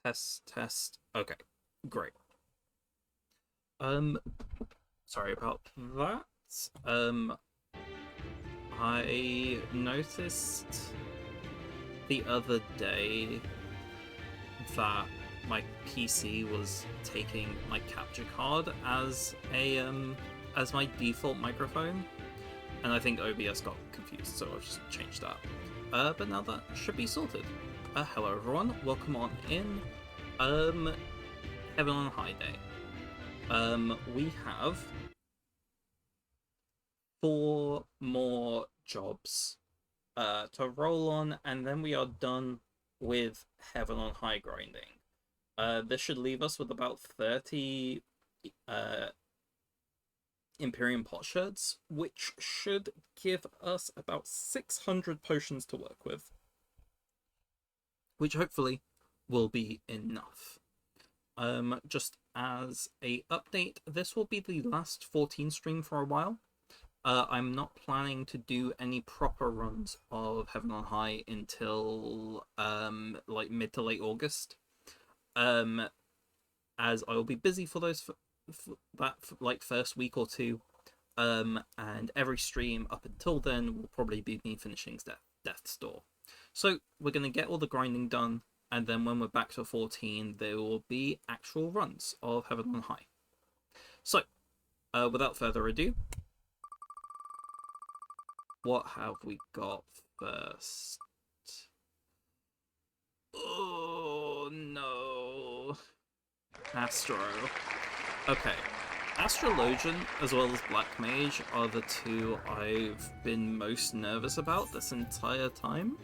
Test, test. Okay, great. Um, Sorry about that. Um, I noticed the other day that my PC was taking my capture card as my default microphone, and I think OBS got confused, so I've just changed that. But now that should be sorted. Hello everyone, welcome on in. Um, Heaven on High Day. We have 4 more jobs to roll on, and then we are done with Heaven on High grinding. This should leave us with about 30 Imperium potsherds, which should give us about 600 potions to work with, which hopefully will be enough. Just as a update, this will be the last 14 stream for a while. I'm not planning to do any proper runs of Heaven on High until like mid to late August, as I will be busy for that like first week or two, and every stream up until then will probably be me finishing Death's Door. So we're gonna get all the grinding done, and then when we're back to 14, there will be actual runs of Heaven on High. So, without further ado, what have we got first? Oh no. Astro. Okay. Astrologian as well as Black Mage are the two I've been most nervous about this entire time.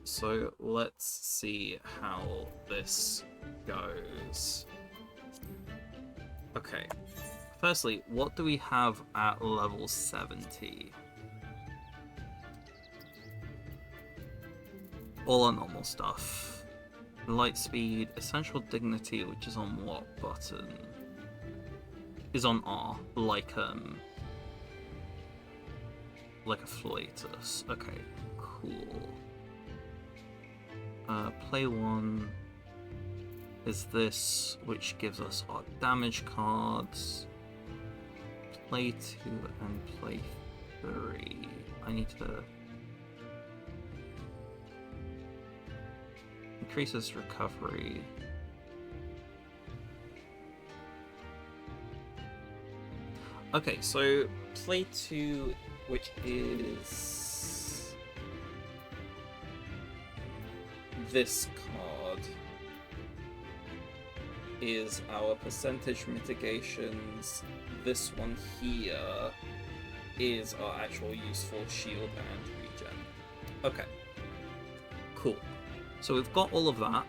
So let's see how this goes. Okay. Firstly, what do we have at level 70? All our normal stuff. Light speed, essential dignity, which is on what button? Is on R, like a flatus. Okay, cool. Play 1 is this, which gives us our damage cards. Play 2 and play 3. I need to increases recovery. Okay, so play 2, which is this card, is our percentage mitigations. This one here is our actual useful shield and regen. Okay, cool. So we've got all of that.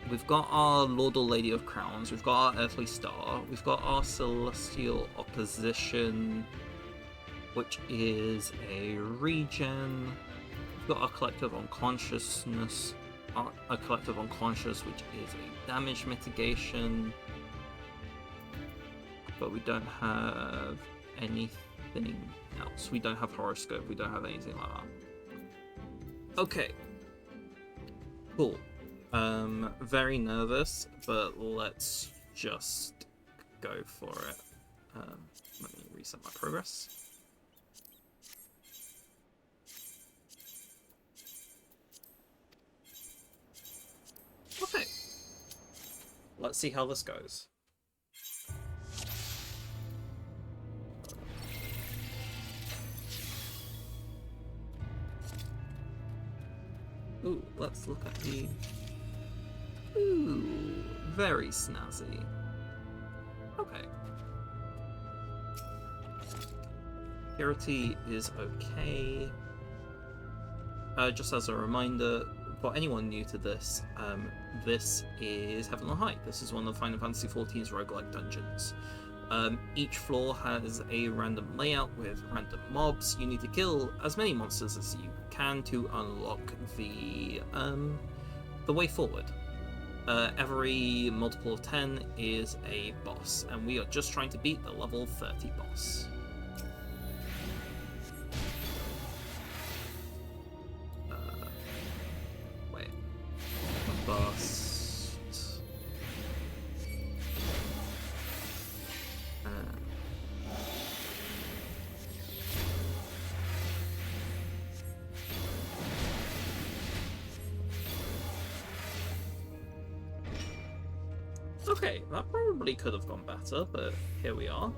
We've got our Lord or Lady of Crowns. We've got our Earthly Star. We've got our Celestial Opposition, which is a regen. We've got our Collective Unconsciousness. A Collective Unconscious, which is a damage mitigation. But we don't have anything else. We don't have Horoscope. We don't have anything like that. Okay. Cool. Very nervous, but let's just go for it. Let me reset my progress. Okay. Let's see how this goes. Ooh, let's look at the... Ooh, very snazzy. Okay. Purity is okay. Just as a reminder, for anyone new to this, this is Heaven on High. This is one of Final Fantasy XIV's roguelike dungeons. Each floor has a random layout with random mobs. You need to kill as many monsters as you can to unlock the way forward. Every multiple of 10 is a boss, and we are just trying to beat the level 30 boss. Wait. Okay, that probably could have gone better, but here we are.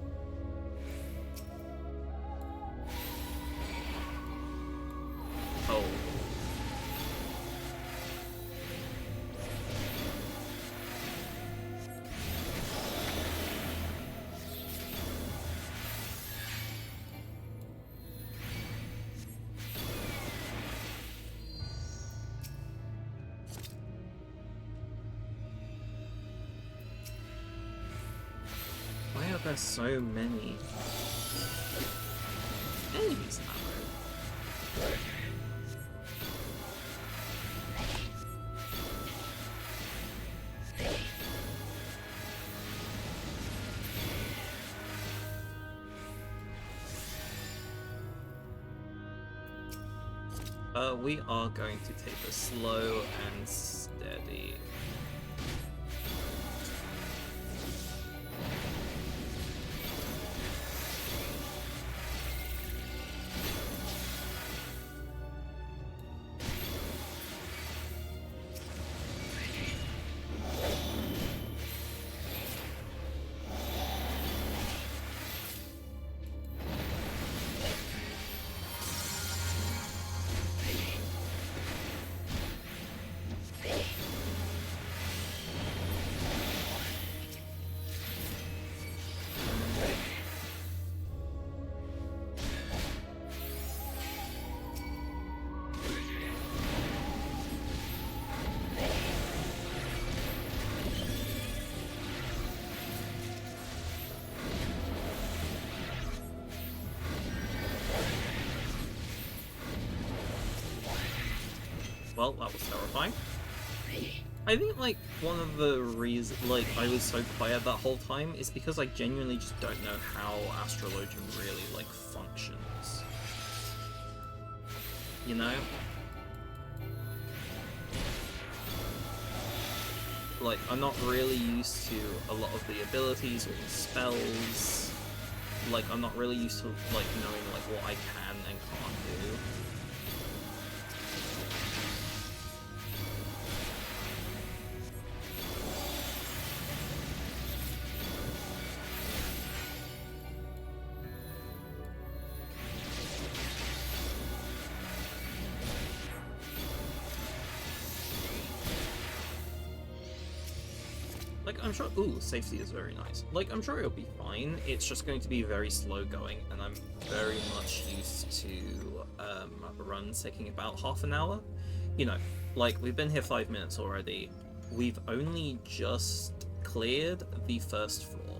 Oh. Why are there so many enemies now? We are going to take this slow and steady. Well, that was terrifying. I think, like, one of the reasons, like, I was so quiet that whole time is because I genuinely just don't know how Astrologian really, like, functions. You know? Like, I'm not really used to a lot of the abilities or the spells. Like, I'm not really used to, like, knowing, like, what I can and can't do. Like, I'm sure... Ooh, safety is very nice. Like, I'm sure it'll be fine. It's just going to be very slow going, and I'm very much used to runs taking about half an hour. You know, like, we've been here 5 minutes already. We've only just cleared the first floor.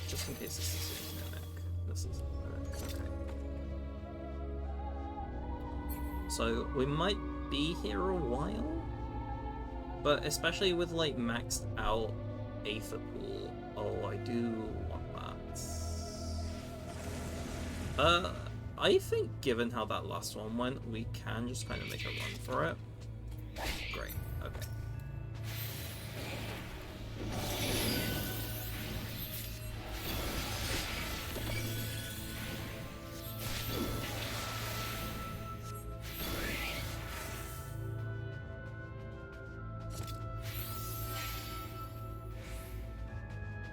Just in case this is a mimic. This is a mimic, okay. So, we might be here a while? But especially with, like, maxed out Aether Pool. Oh, I do want that. I think given how that last one went, we can just kind of make a run for it. Great, okay.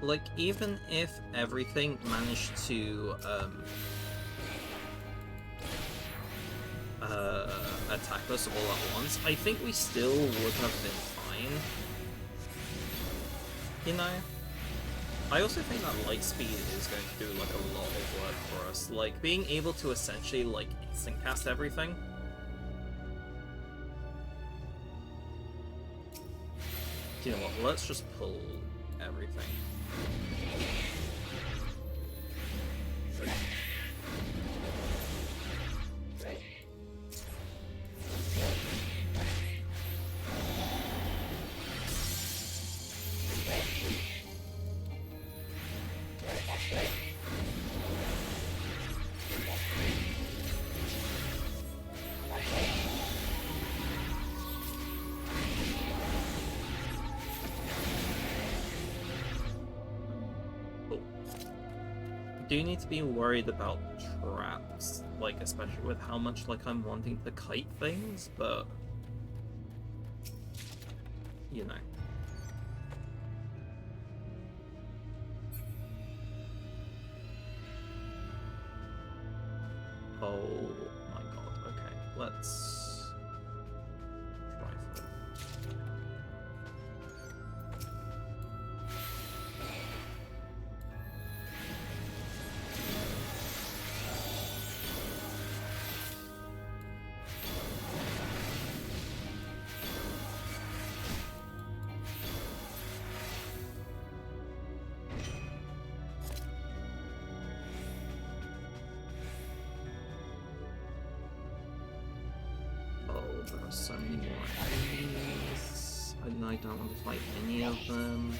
Like, even if everything managed to, attack us all at once, I think we still would have been fine. You know? I also think that light speed is going to do, like, a lot of work for us. Like, being able to essentially, like, instant cast everything. You know what, let's just pull everything. do need to be worried about traps, like especially with how much like I'm wanting to kite things, but you know. Oh my god, okay, let's try for it. There are so many more enemies, and I don't want to fight any of them.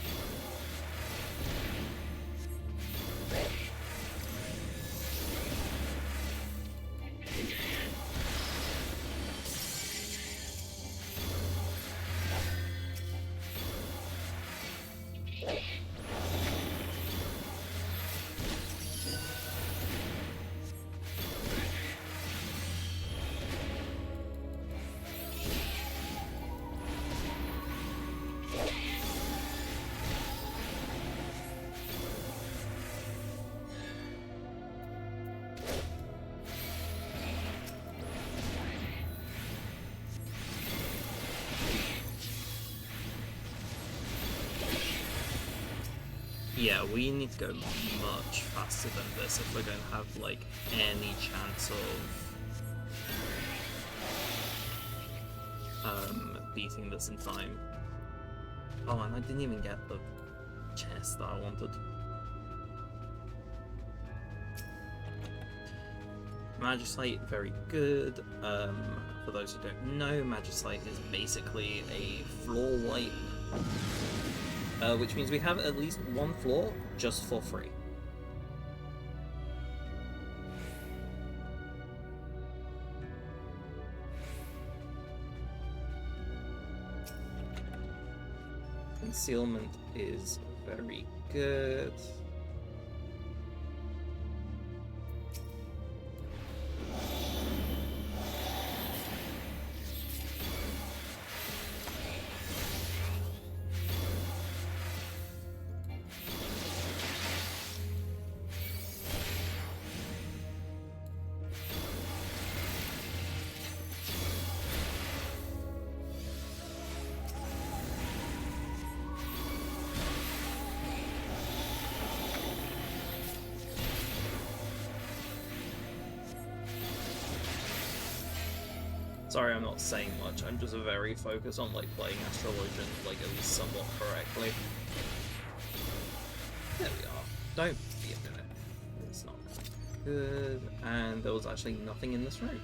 Yeah, we need to go much faster than this if we're going to have, like, any chance of beating this in time. Oh, and I didn't even get the chest that I wanted. Magicite, very good. For those who don't know, Magicite is basically a floor wipe. Which means we have at least one floor just for free. Concealment is very good. Sorry, I'm not saying much. I'm just very focused on like playing Astral Legend like at least somewhat correctly. There we are. Don't be a minute. It's not good. And there was actually nothing in this room.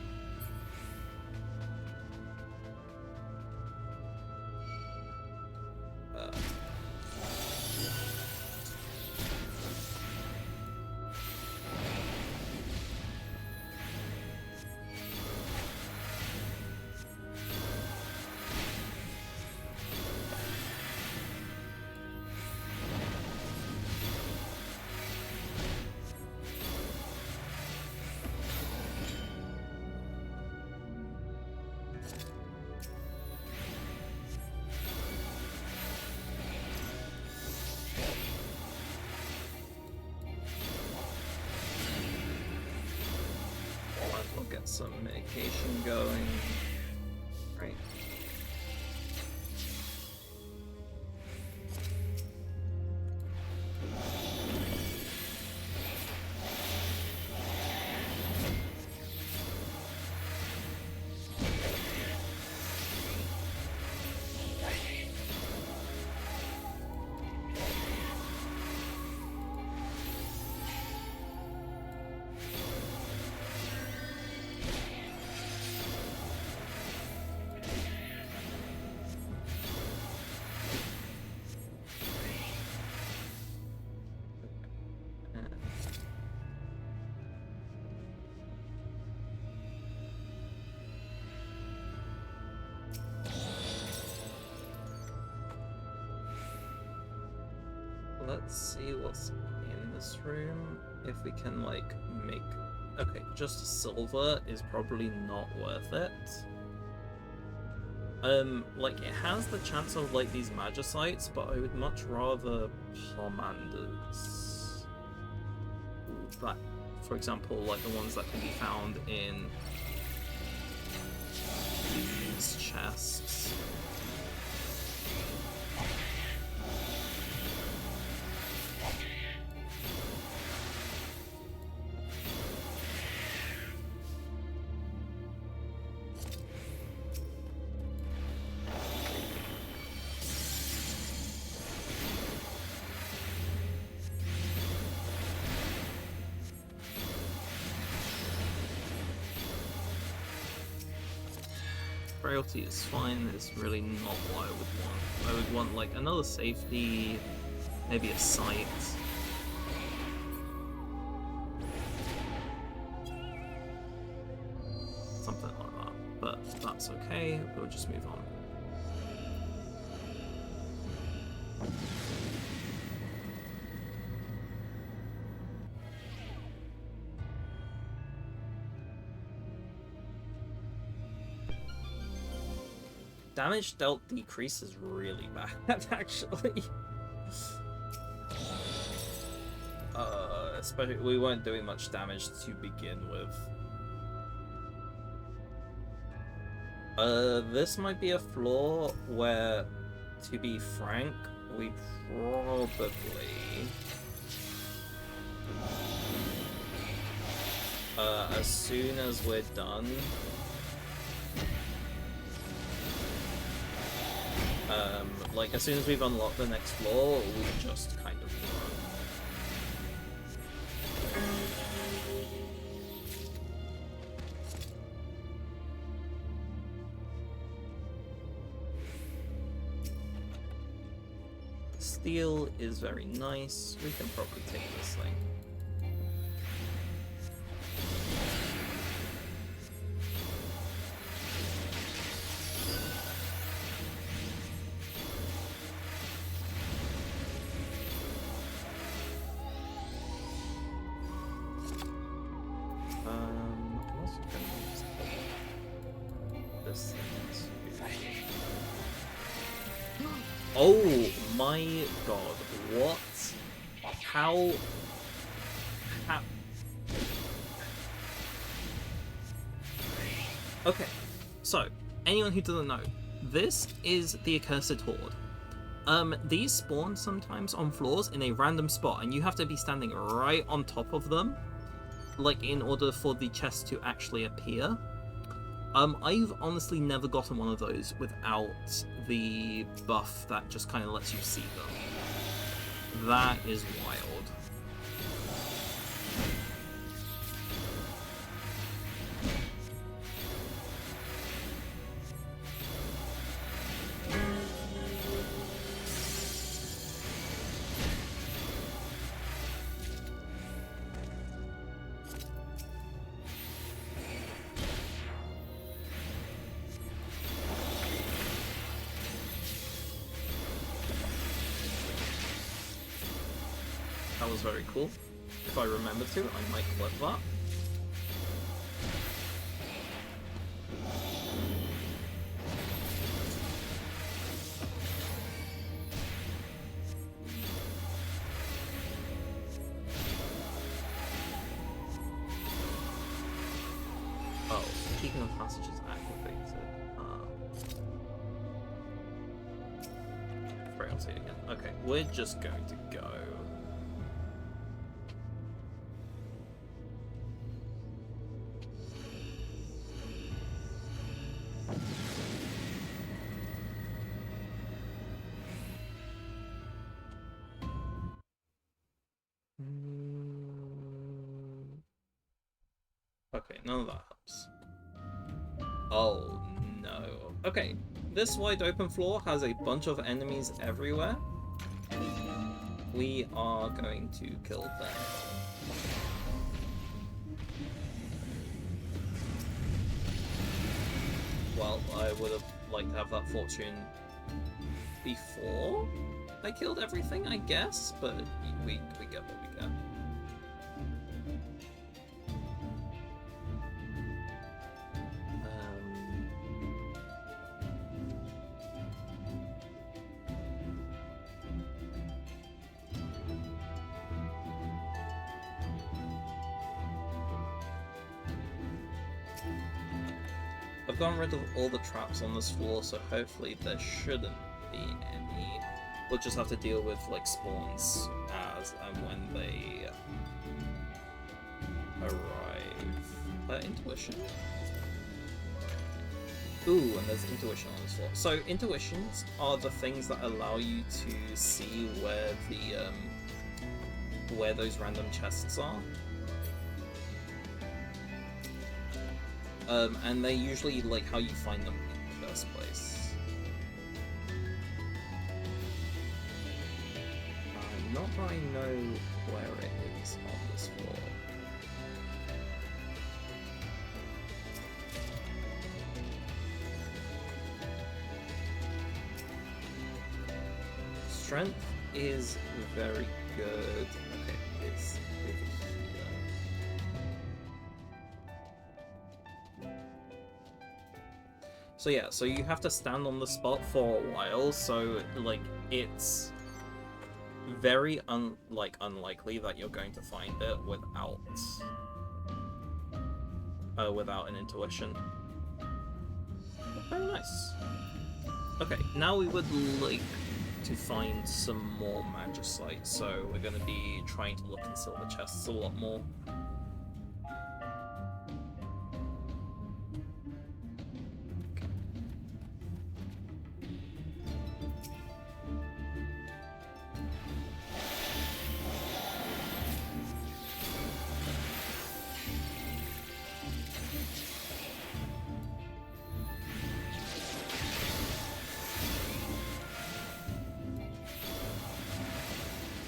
Get some medication going. Right. Let's see what's in this room, if we can, like, make... Okay, just silver is probably not worth it. Like, it has the chance of, like, these magicites, but I would much rather pomanders. That, for example, like the ones that can be found in these chests. Frailty is fine, it's really not what I would want. I would want, like, another safety, maybe a sight. Something like that. But that's okay, we'll just move on. Damage dealt decrease is really bad, actually. Especially we weren't doing much damage to begin with. This might be a flaw where, to be frank, we probably... as soon as we're done... like, as soon as we've unlocked the next floor, we just kind of run. Steel is very nice. We can probably take this thing. Oh my god, what? How... Okay, so, anyone who doesn't know, this is the Accursed Horde. These spawn sometimes on floors in a random spot, and you have to be standing right on top of them, like, in order for the chest to actually appear. I've honestly never gotten one of those without the buff that just kind of lets you see them. That is wild. That was very cool. If I remember to, I might clip that. Oh, Beacon of Passage is activated. Frailty again. Okay, we're just going to go. Okay, none of that helps. Oh no. Okay, this wide open floor has a bunch of enemies everywhere. We are going to kill them. Well, I would have liked to have that fortune before I killed everything, I guess, but we get what we get. I've gotten rid of all the traps on this floor, so hopefully there shouldn't be any. We'll just have to deal with like spawns as and when they arrive. Intuition? Ooh, and there's intuition on this floor. So intuitions are the things that allow you to see where those random chests are. And they're usually like how you find them in the first place. Not that I know where it is on this floor. Strength is very good. Okay, it's over here. So yeah, so you have to stand on the spot for a while, so like it's very unlikely that you're going to find it without an intuition. Very nice. Okay, now we would like to find some more magicite, so we're going to be trying to look in silver chests a lot more.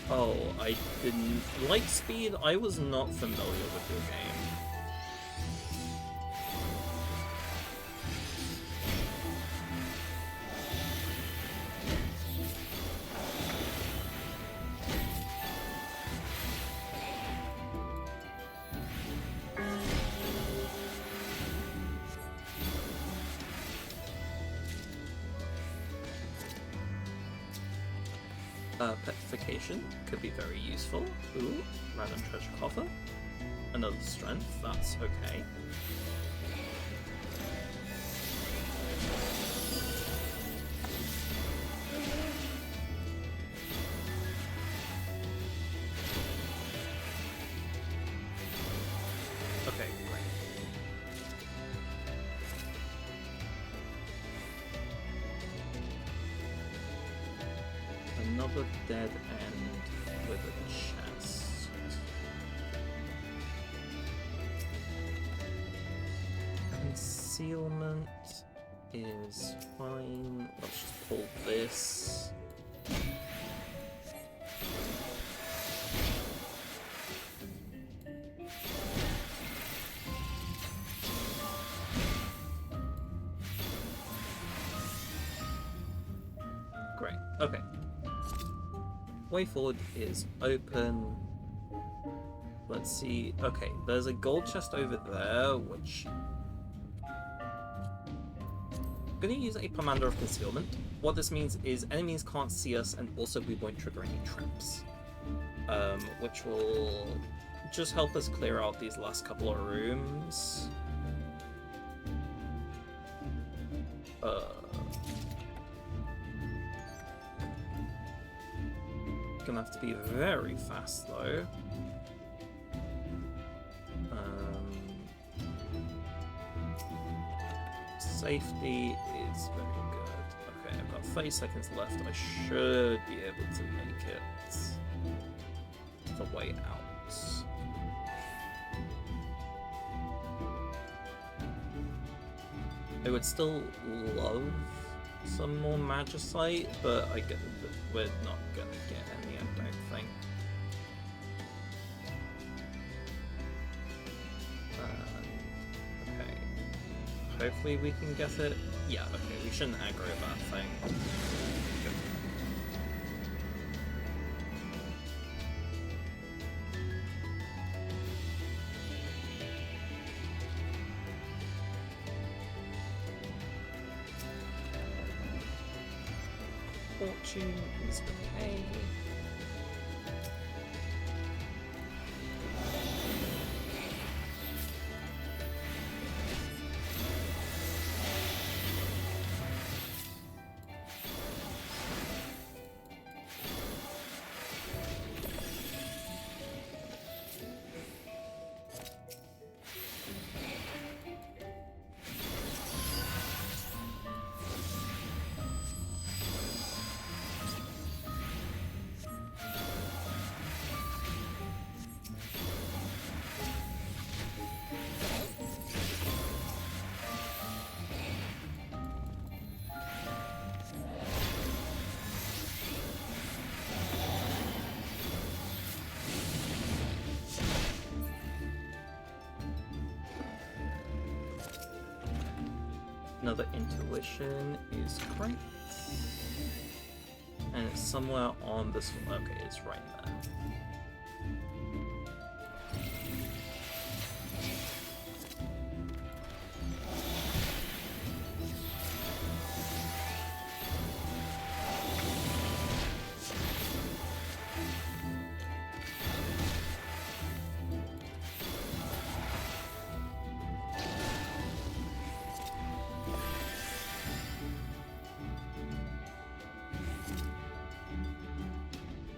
Oh, I didn't... Lightspeed, I was not familiar with your game. Petrification could be very useful. Ooh, random treasure coffer. Another strength, that's okay. Okay, great. Another dead end with a chest. Concealment is fine. Let's just pull this. Great. Okay. Way forward is open. Let's see. Okay, there's a gold chest over there, which... I'm gonna use a Commander of Concealment. What this means is enemies can't see us, and also we won't trigger any traps. Which will just help us clear out these last couple of rooms. Gonna have to be very fast though. Safety is very good. Okay, I've got 30 seconds left. I should be able to make it the way out. I would still love some more magicite, but I get that we're not gonna get any, I don't think. Okay. Hopefully we can get it. Yeah, okay, we shouldn't aggro that thing. Good. Fortune is okay. Another intuition is great. And it's somewhere on this one. Okay, it's right there.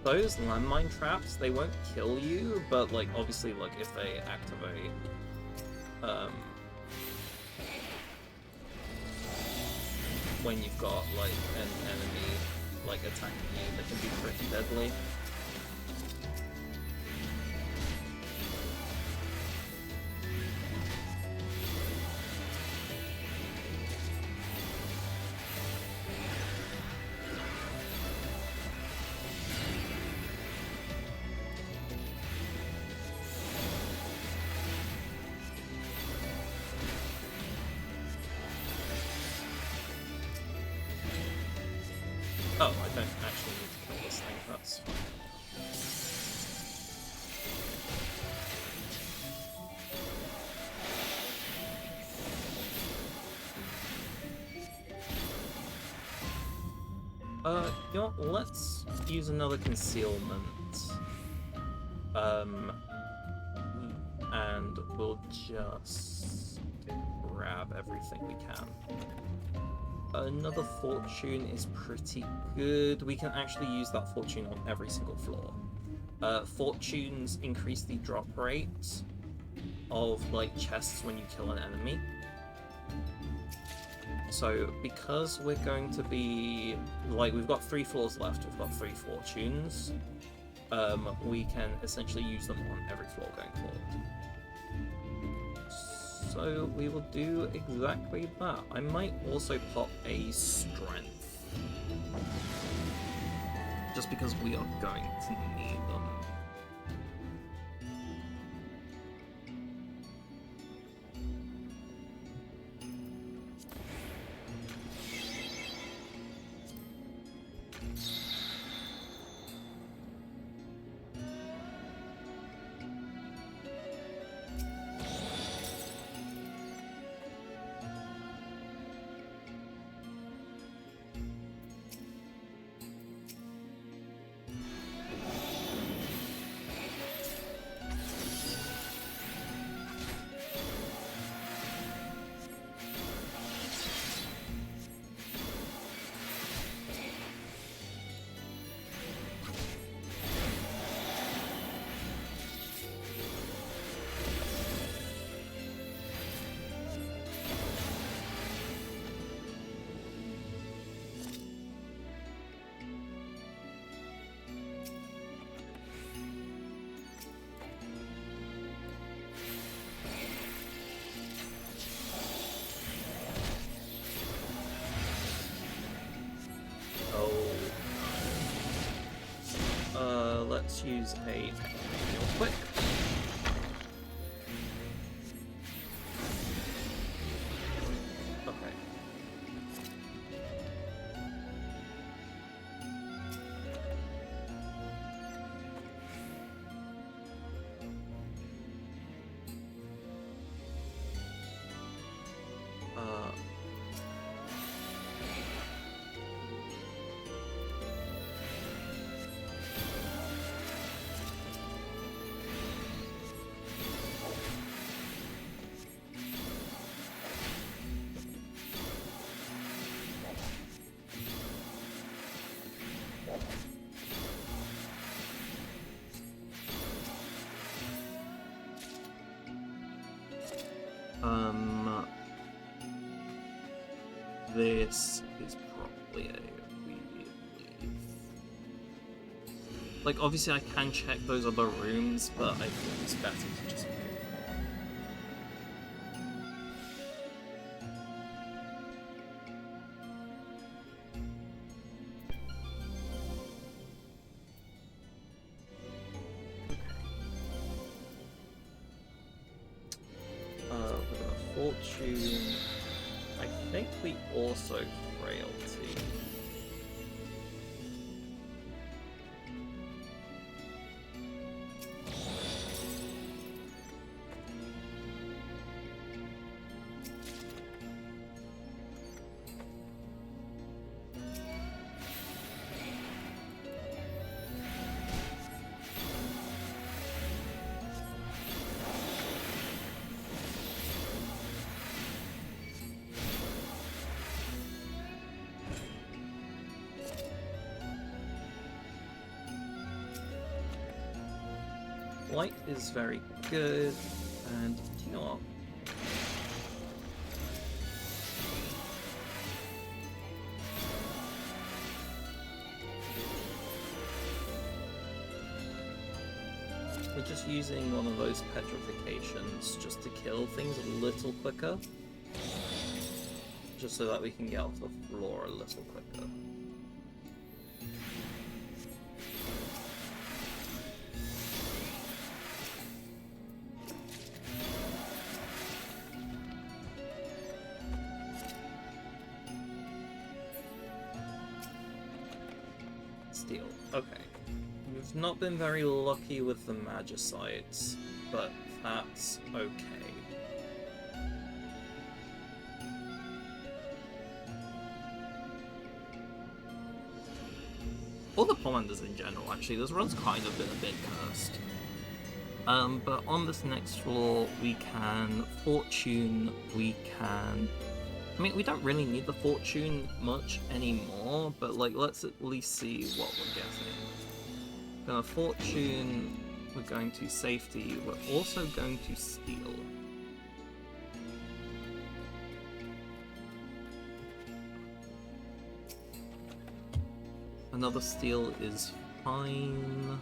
Those landmine traps, they won't kill you, but like obviously like if they activate when you've got like an enemy like attacking you, they can be pretty deadly. Oh, I don't actually need to kill this thing, that's fine. You know what, let's use another concealment. And we'll just grab everything we can. Another fortune is pretty good. We can actually use that fortune on every single floor. Fortunes increase the drop rate of like chests when you kill an enemy. So because we're going to be like, we've got 3 floors left, we've got 3 fortunes, we can essentially use them on every floor going forward. So we will do exactly that. I might also pop a strength, just because we are going to need them. Let's use a real quick. Okay. This is probably a leave. Like, obviously I can check those other rooms, but I think it's better to just move on. With a fortune. I think we also frailty. Light is very good, and do you know what? We're just using one of those petrifications just to kill things a little quicker. Just so that we can get off the floor a little quicker. Steel. Okay. We've not been very lucky with the Magicites, but that's okay. All the Pommanders in general, actually, this run's kind of been a bit cursed. But on this next floor, we can Fortune, we can... I mean, we don't really need the Fortune much anymore, but, like, let's at least see what we're getting. We're gonna Fortune, we're going to Safety, we're also going to Steal. Another Steal is fine.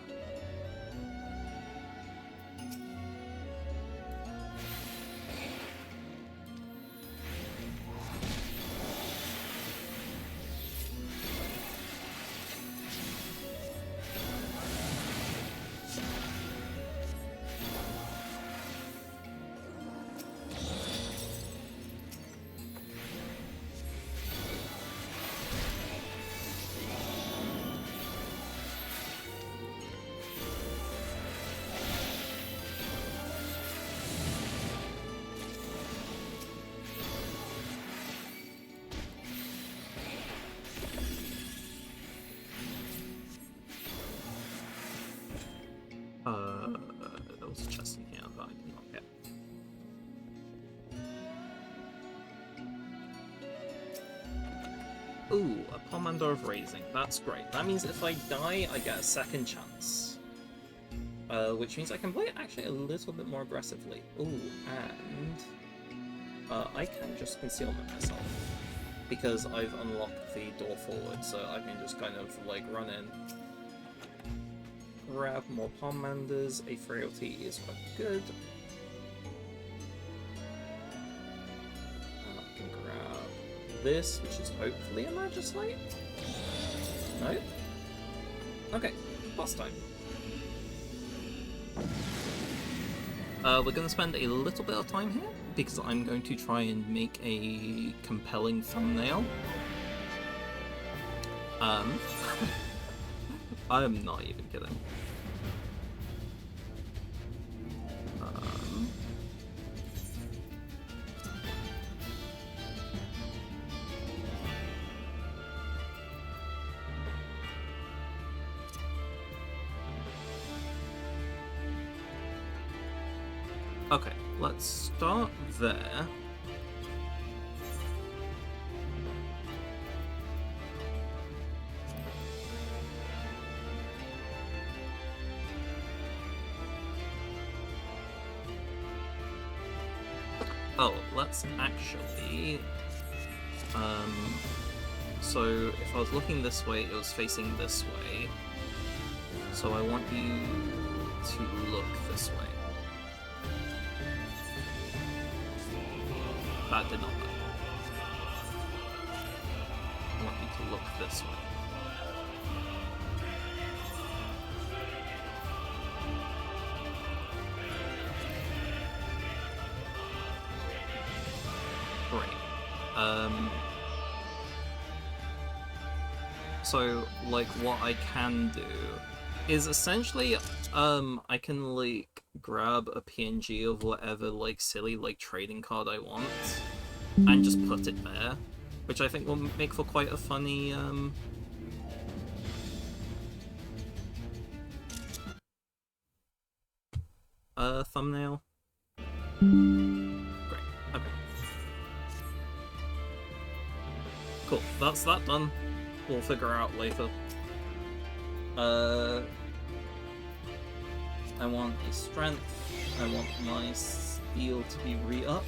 There was a chest in here that I did not get. Ooh, a Pomander of Raising. That's great. That means if I die, I get a second chance. Which means I can play it actually a little bit more aggressively. Ooh, and... I can just concealment myself. Because I've unlocked the door forward, so I can just kind of, like, run in. Grab more Pomanders, a frailty is quite good. I can grab this, which is hopefully a Magicite. No? Okay, boss time. We're going to spend a little bit of time here, because I'm going to try and make a compelling thumbnail. I'm not even kidding. Okay, let's start there. Oh, let's actually... so if I was looking this way, it was facing this way. So I want you to look this way. That did not work. I want you to look this way. Great. So, like, what I can do is essentially, I can, like, grab a PNG of whatever, like, silly, like, trading card I want, and just put it there, which I think will make for quite a funny, thumbnail. Great, okay. Cool, that's that done. We'll figure out later. I want a strength. I want my steel to be re-upped.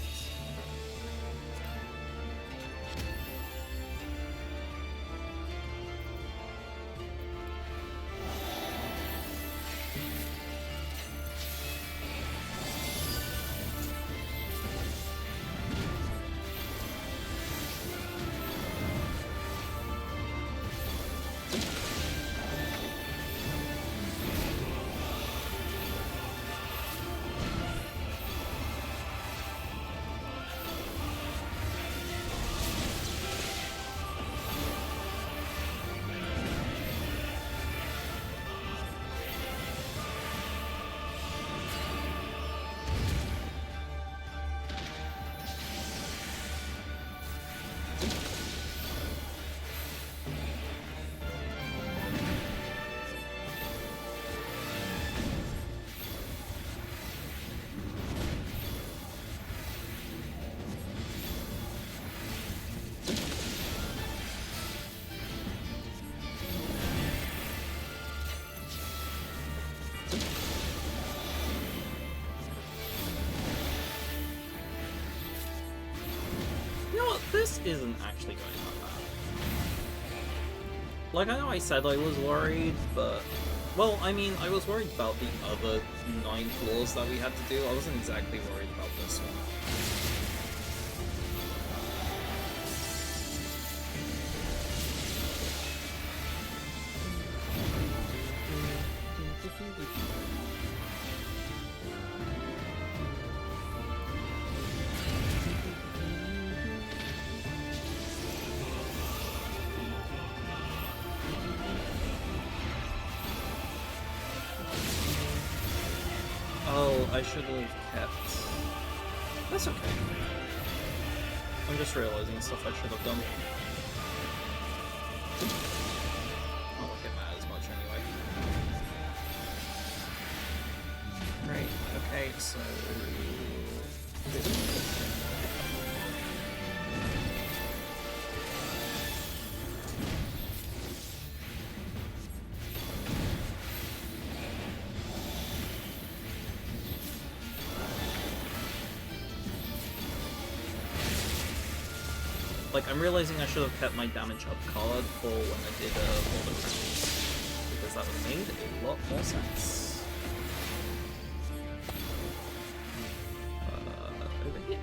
This isn't actually going that bad. Like, I know I said I was worried, but... Well, I mean, I was worried about the other 9 floors that we had to do. I wasn't exactly worried about this one. I should have kept... That's okay. I'm just realizing stuff I should have done. I won't get mad as much anyway. Right, okay, so... Like, I'm realizing I should have kept my damage up card for when I did all the rounds, because that would have made a lot more sense. Over here.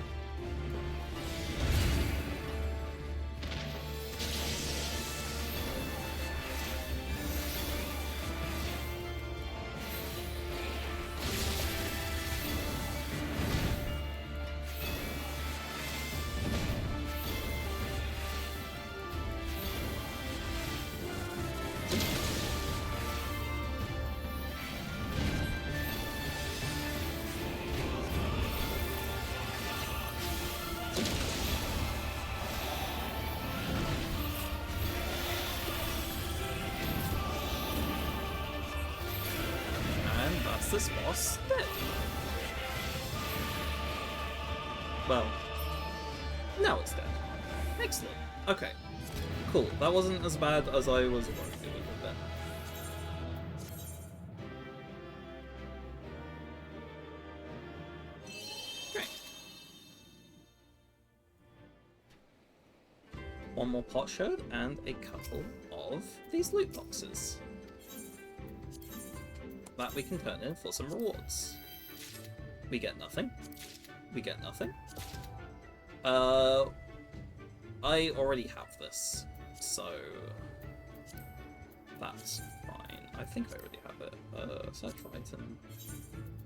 This boss dead. Well, now it's dead. Excellent. Okay. Cool. That wasn't as bad as I was worried it would have been. Great. One more pot shard and a couple of these loot boxes that we can turn in for some rewards. We get nothing. We get nothing. I already have this, so that's fine. I think I already have it. Search for item.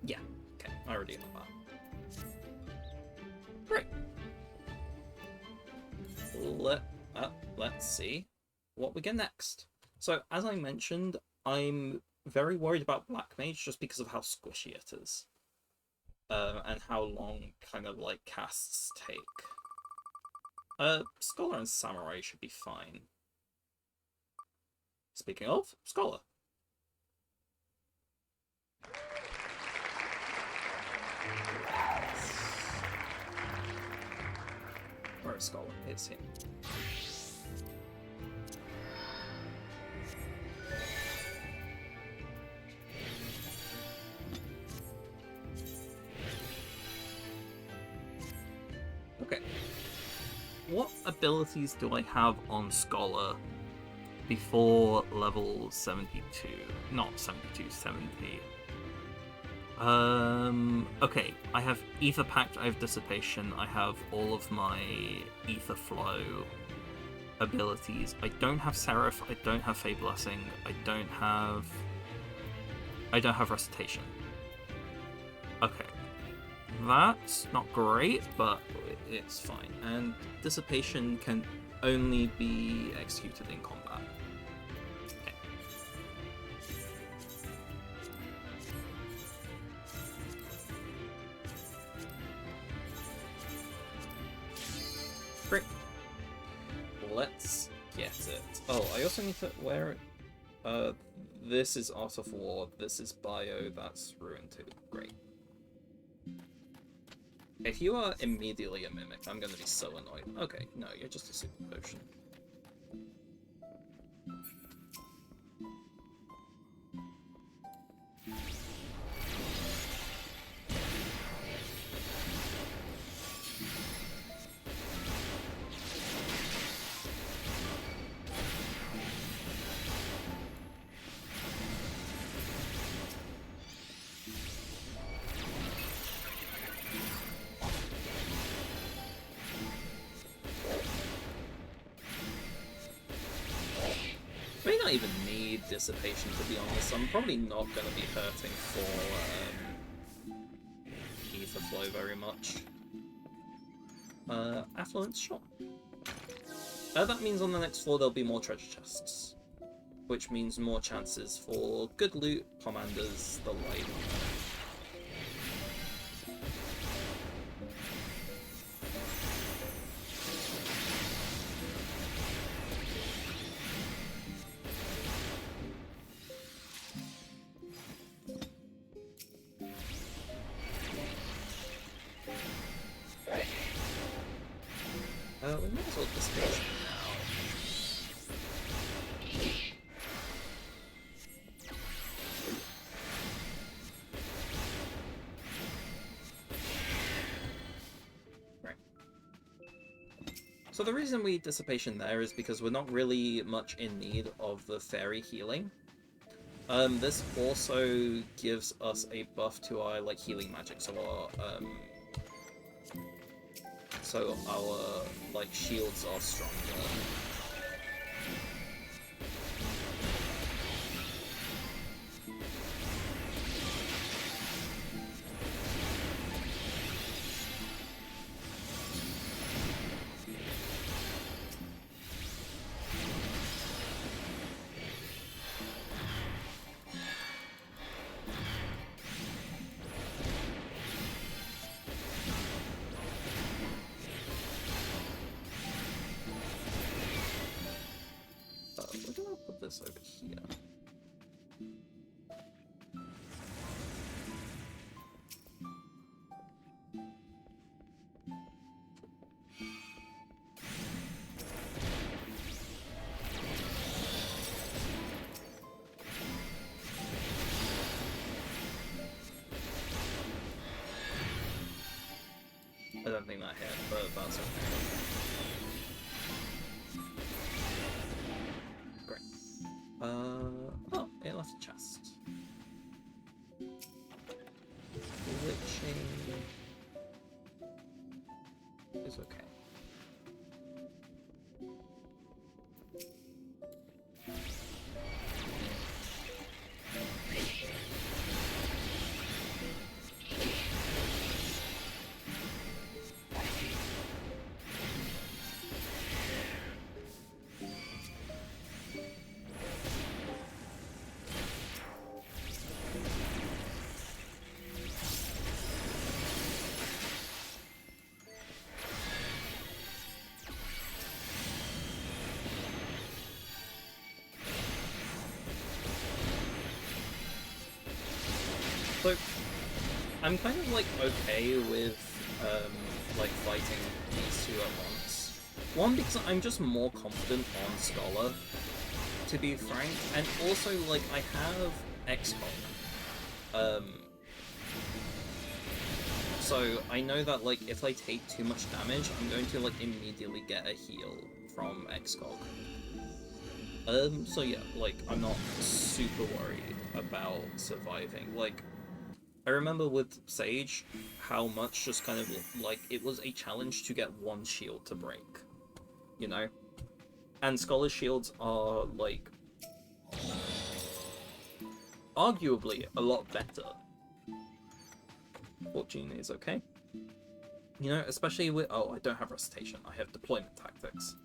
Yeah, okay, I already have that. Right. let's see what we get next. So, as I mentioned, I'm very worried about Black Mage just because of how squishy it is. And how long kind of like casts take. Scholar and Samurai should be fine. Speaking of, Scholar. Where is Scholar? It's him. Okay. What abilities do I have on Scholar before level 72? Not 72, 70. Okay, I have Ether Pact, I have Dissipation, I have all of my Ether Flow abilities. I don't have Seraph, I don't have Fey Blessing, I don't have Recitation. Okay. That's not great, but it's fine. And Dissipation can only be executed in combat. Okay. Great. Let's get it. Oh, I also need to wear it. This is Art of War, this is Bio, that's Ruin 2. Great. If you are immediately a Mimic, I'm gonna be so annoyed. Okay, no, you're just a Super Potion. Not even need Dissipation, to be honest. I'm probably not going to be hurting for Ether Flow very much. Affluence, sure. That means on the next floor there'll be more treasure chests, which means more chances for good loot, commanders, the like. We might as well discard now. Right. So the reason we Dissipation there is because we're not really much in need of the fairy healing. This also gives us a buff to our healing magic, so our shields are stronger. We're gonna put this over here. I don't think that hit, but that's okay. Great. Oh, it left a chest. Glitching is okay. So, I'm kind of, like, okay with, like, fighting these two at once. One, because I'm just more confident on Scholar, to be frank, and also, like, I have XCOG. So I know that, like, if I take too much damage, I'm going to, like, immediately get a heal from XCOG. So yeah, like, I'm not super worried about surviving. Like, I remember with Sage, how much just kind of, like, it was a challenge to get one shield to break, you know? And Scholar shields are, like, arguably a lot better. Fortune is okay. You know, especially with... Oh, I don't have Recitation. I have Deployment Tactics.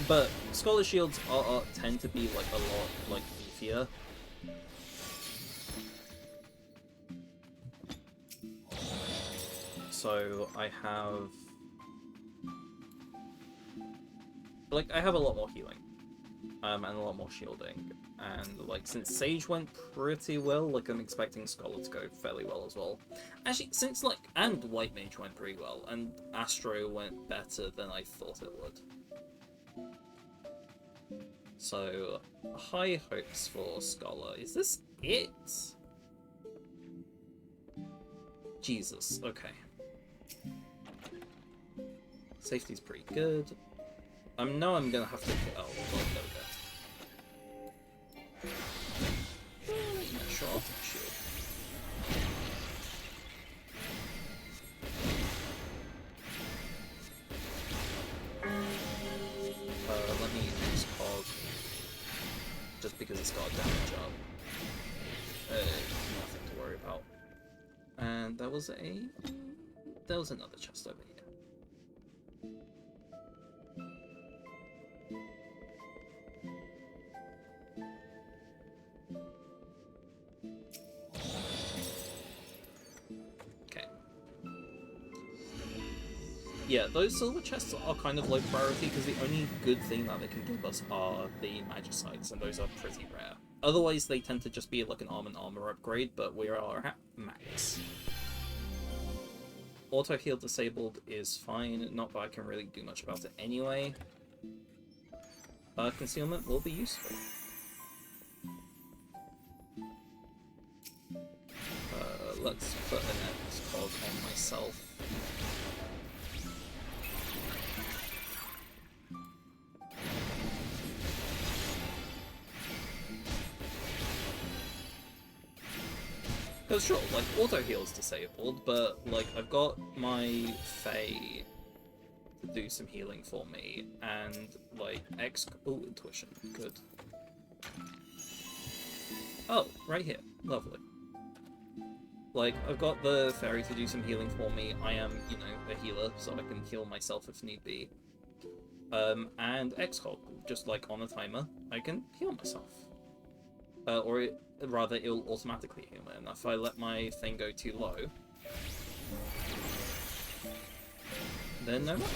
But Scholar shields tend to be, like, a lot, like, beefier. So I have... Like, I have a lot more healing. And a lot more shielding. And, like, since Sage went pretty well, like, I'm expecting Scholar to go fairly well as well. Actually, since, like, and White Mage went pretty well, and Astro went better than I thought it would. So, high hopes for Scholar. Is this it? Jesus, okay. Safety's pretty good. I know I'm gonna have to... Oh, well, there we go. Yeah, sure, I'll take shield. Let me use Cog. Just because it's got damage up. Nothing to worry about. And there was another chest over here. Yeah, those silver chests are kind of low priority because the only good thing that they can give us are the Magicites, and those are pretty rare. Otherwise, they tend to just be like an armor upgrade, but we are at max. Auto heal disabled is fine, not that I can really do much about it anyway. Concealment will be useful. Let's put an X-Cog on myself. Because sure, like, auto heal's disabled, but, like, I've got my Fae to do some healing for me, and, like, oh, intuition, good. Oh, right here, lovely. Like, I've got the Fairy to do some healing for me, I am, you know, a healer, so I can heal myself if need be. And XCOG, just, like, on a timer, I can heal myself. Rather, it'll automatically heal it, and if I let my thing go too low, then no matter.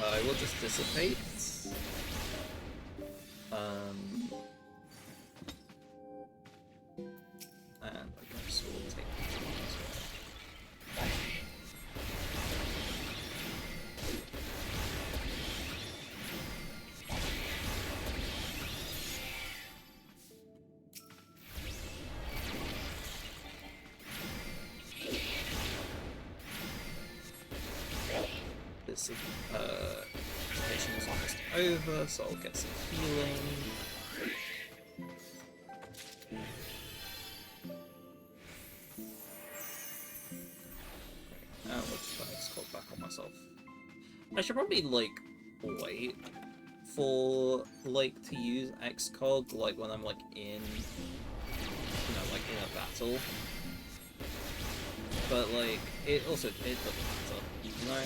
I will just dissipate. And I guess we'll take this one as well. This station is almost over, so I'll get some healing. Now let's put X-Cog back on myself. I should probably, like, wait for, like, to use X-Cog, like, when I'm, like, in, you know, like, in a battle. But, like, it doesn't matter, you know?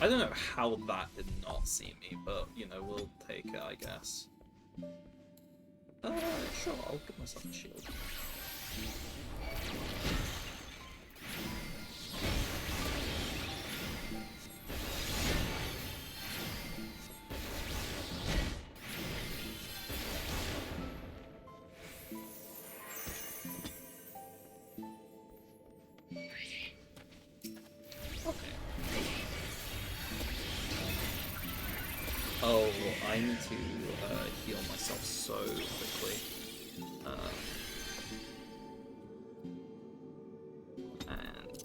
I don't know how that did not see me, but, you know, we'll take it, I guess. Sure, I'll give myself a shield. Oh, I need to heal myself so quickly. And...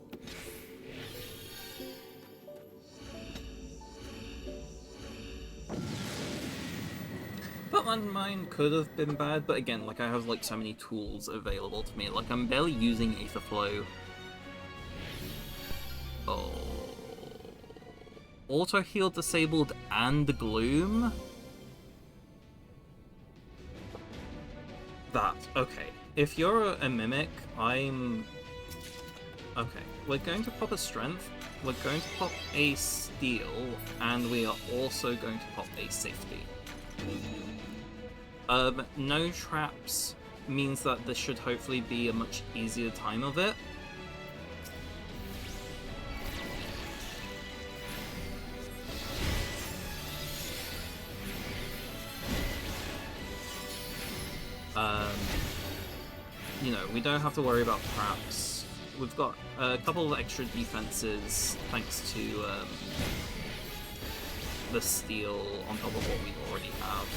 But mine could have been bad, but again, like, I have, like, so many tools available to me. Like, I'm barely using Aetherflow. Oh... Auto heal disabled and gloom? That, okay. If you're a mimic, I'm... Okay, we're going to pop a strength, we're going to pop a steal, and we are also going to pop a safety. No traps means that this should hopefully be a much easier time of it. You know, we don't have to worry about traps. We've got a couple of extra defenses thanks to the steal on top of what we already have.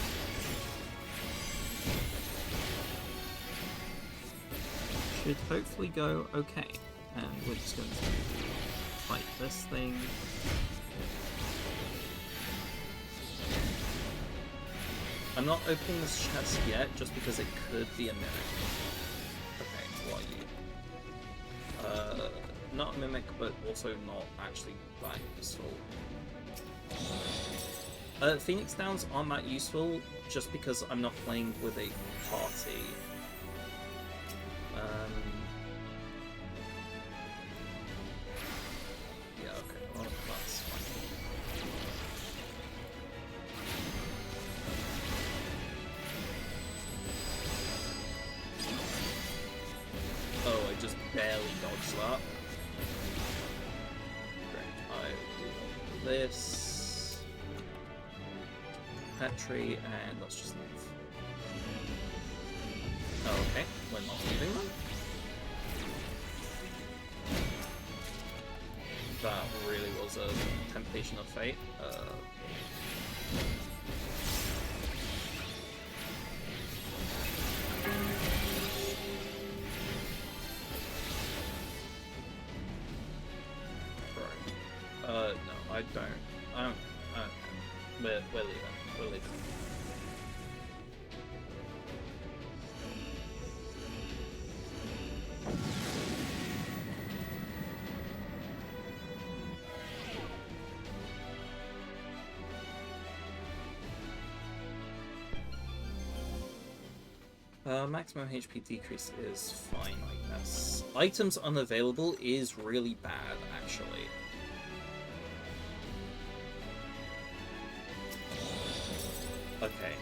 Should hopefully go okay. And we're just going to fight this thing. I'm not opening this chest yet, just because it could be a mimic. Okay, what are you? Not a mimic, but also not actually that useful. Phoenix Downs aren't that useful, just because I'm not playing with a party. Yeah, okay, well, that's fine. Oh, I just barely dodged that. Great, I will do this. Petri, and let's just leave. Oh, okay, we're not leaving them. That really was a temptation of fate. No, I don't. We're leaving. We're leaving. Maximum HP decrease is fine, I guess. Items unavailable is really bad, actually. Okay.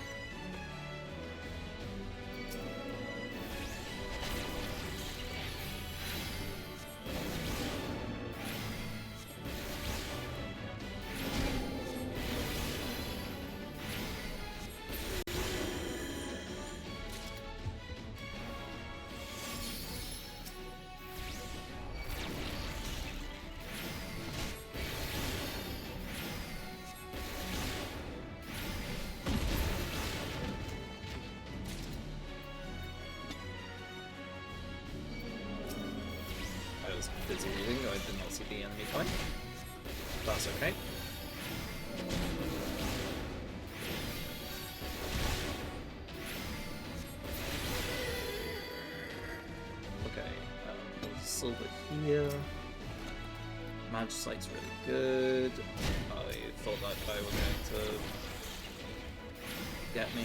Busy moving, I did not see the enemy coming. That's okay. Okay, there's silver here. Magicite's really good. I thought that guy was going to get me.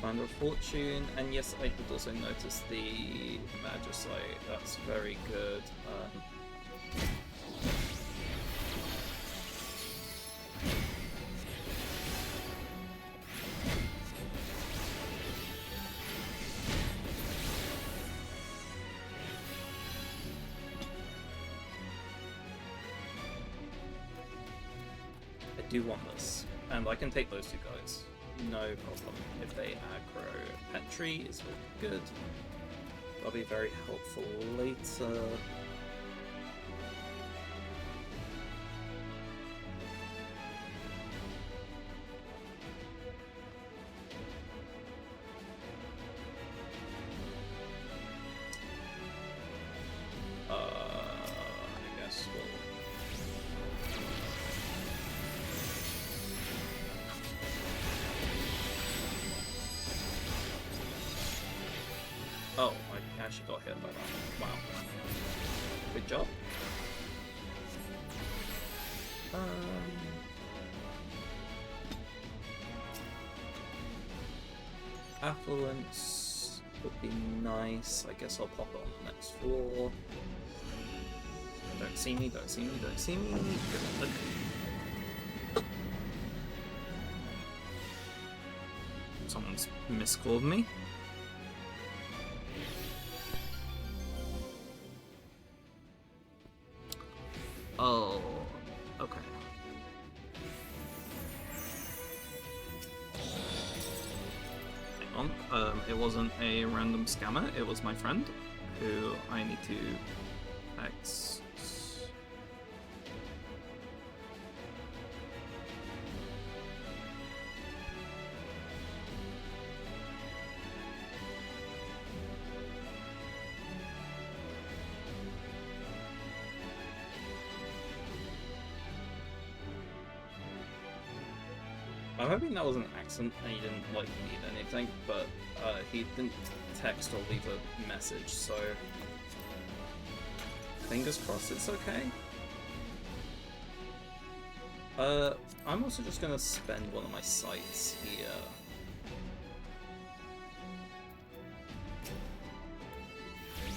Finder of Fortune, and yes, I did also notice the Magicite. That's very good. I do want this, and I can take those two guys. No problem. If they aggro Petri, is good. That'll be very helpful later. I guess we'll... Oh, I actually got hit by that. Wow. Good job. Affluence would be nice. I guess I'll pop it on the next floor. Don't see me, don't see me, don't see me. Good. Someone's miscalled me. Oh, okay. Hang on. It wasn't a random scammer, it was my friend, who I need to X. I'm hoping that was an accident and he didn't like need anything, but he didn't text or leave a message, so fingers crossed it's okay. I'm also just gonna spend one of my sites here.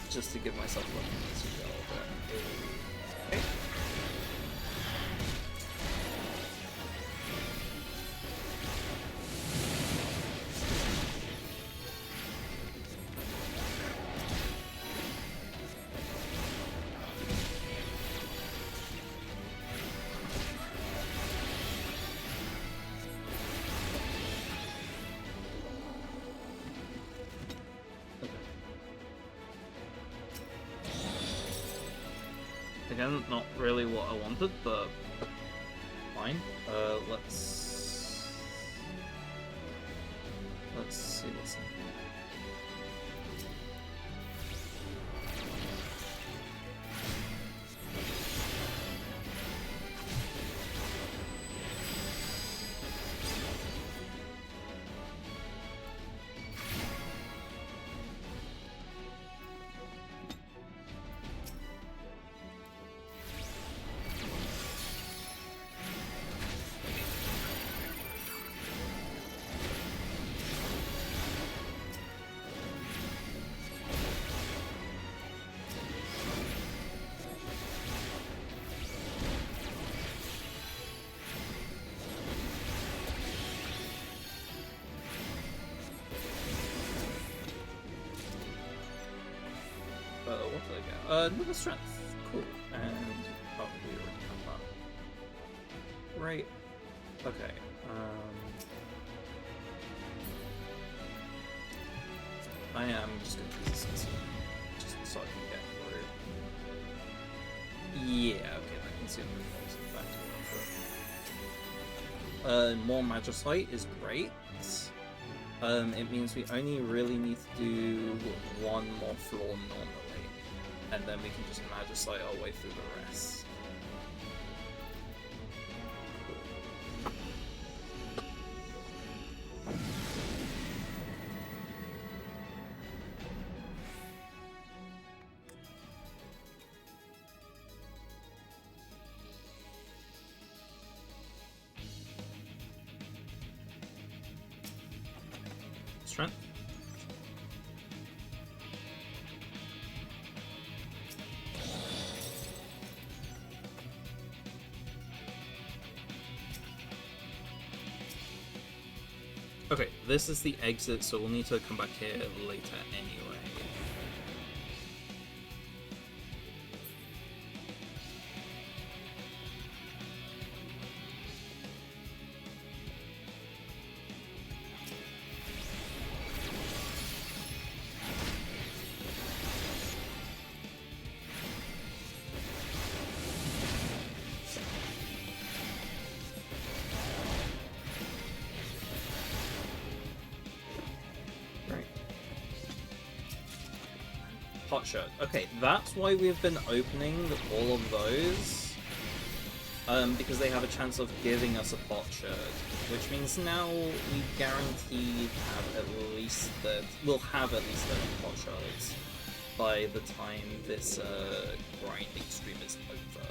Just to give myself a message a little bit. Okay. Again, not really what I wanted, but fine. Let's see what's in here. What did I get? Another strength. Cool. And oh, we already have that. Right. Okay. I am just going to use this just so I can get through. Yeah. Okay. I can see the back to more Magicite is great. It means we only really need to do one more floor normally, and then we can just Magicite our way through the rest. strength. Okay, this is the exit, so we'll need to come back here later anyway. Hot shirt. Okay, that's why we've been opening all of those. Because they have a chance of giving us a pot shirt. Which means now we guaranteed have at least we'll have at least 30 pot shirts by the time this grinding stream is over.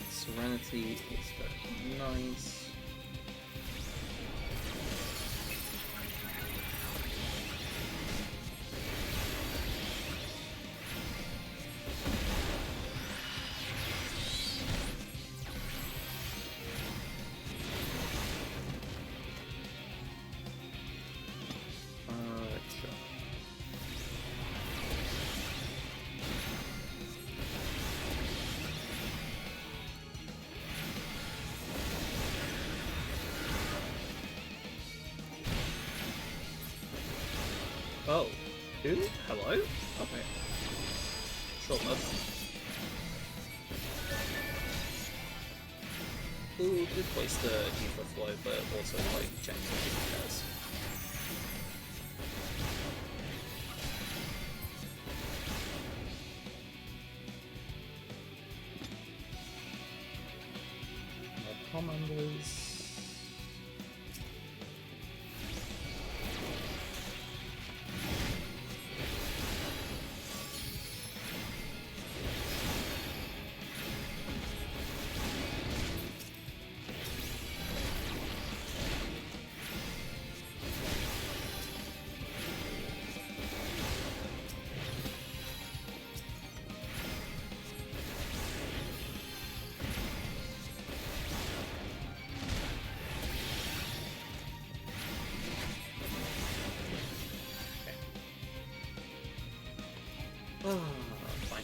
Serenity is very nice. Oh, who? Hello? Okay. Sure, bud. Ooh, good place to ether flow, but also like gentle cares. More commanders. Fine.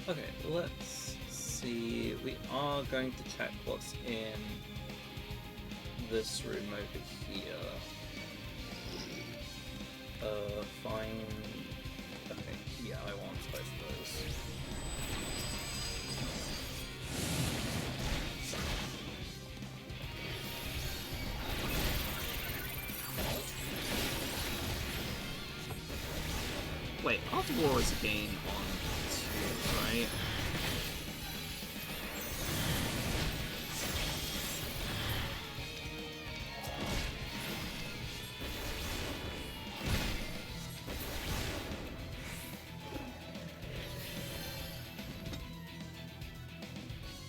Okay, let's see. We are going to check what's in this room over here. Fine. Okay, yeah, I want both of those. Wait, Art of War is a game on 2, right?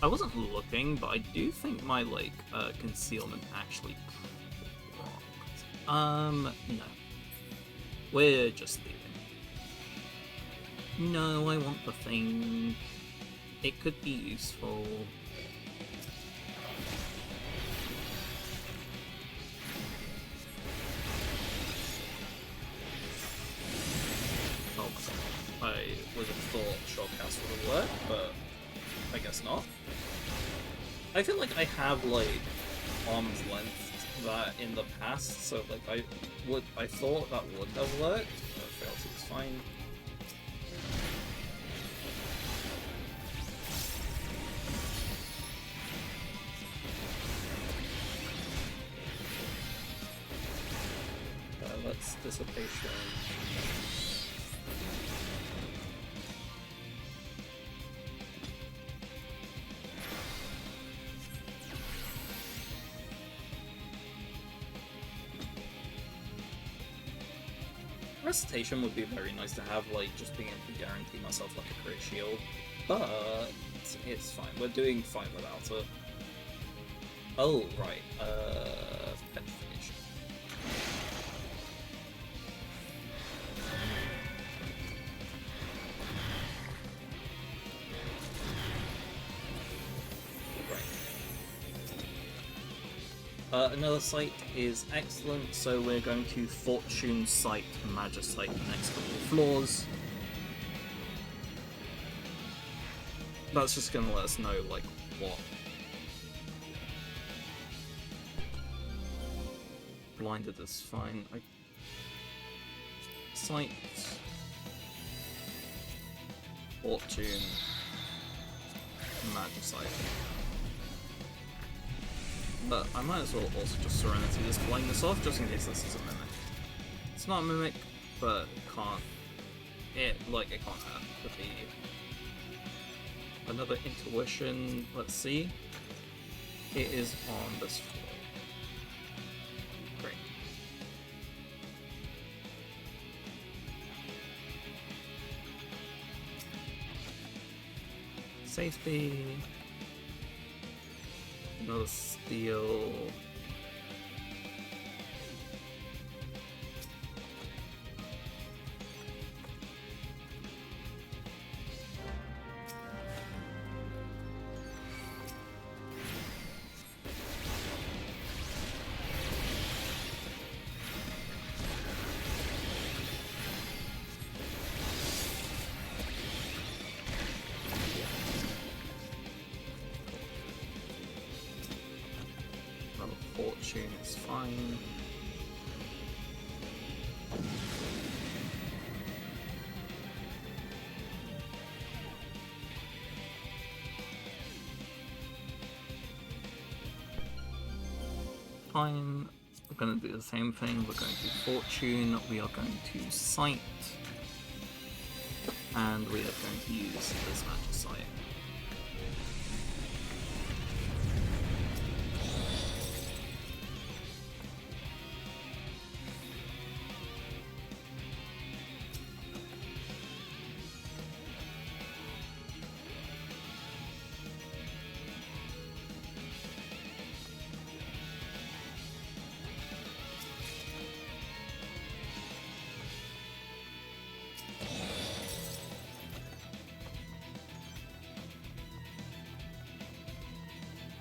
I wasn't looking, but I do think my, like, concealment actually procced. No. We're just leaving. No, I want the thing. It could be useful. Oh my god. I would have thought Shortcast would have worked, but I guess not. I feel like I have, like, arm's length that in the past, so, like, I thought that would have worked, but frailty was fine. Blitz, Dissipation. Recitation would be very nice to have, like, just being able to guarantee myself like a crit shield, but it's fine. We're doing fine without it. Oh, right, Petrification. Another sight is excellent, so we're going to Fortune Sight Magicite the next couple of floors. That's just going to let us know, like, what. Blinded is fine. Sight. Fortune. Magicite. But I might as well also just Serenity this blindness off, just in case this is a Mimic. It's not a Mimic, but it can't hurt. Could be another Intuition. Let's see. It is on this floor. Great. Safety. Another Steel. Fortune is fine. Fine. We're going to do the same thing. We're going to Fortune. We are going to Sight. And we are going to use this Magicite.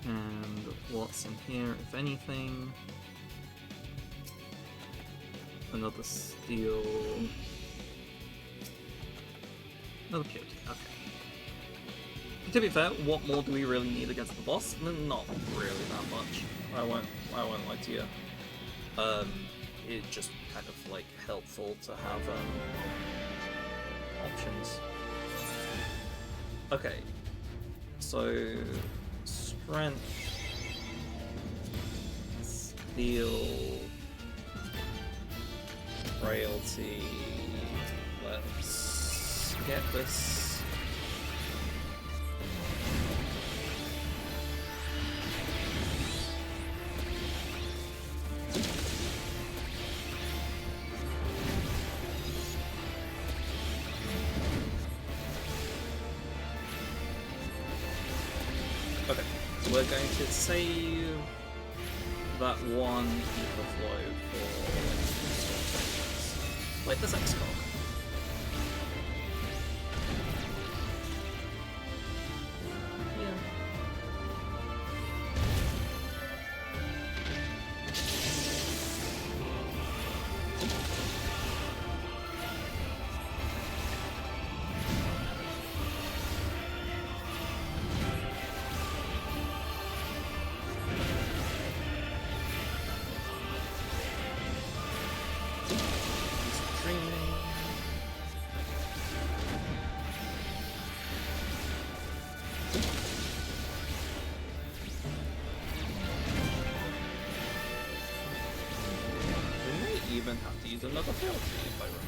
And what's in here, if anything? Another Steel. Another Purity, okay. To be fair, what more do we really need against the boss? Not really that much. I won't lie to you. It's just kind of like helpful to have options. Okay. So Strength, Steel, Frailty. Let's get this. Okay. We're going to save that one ether flow for like this X-Cog. Yeah. Dreaming. even have to use another ability if I remember.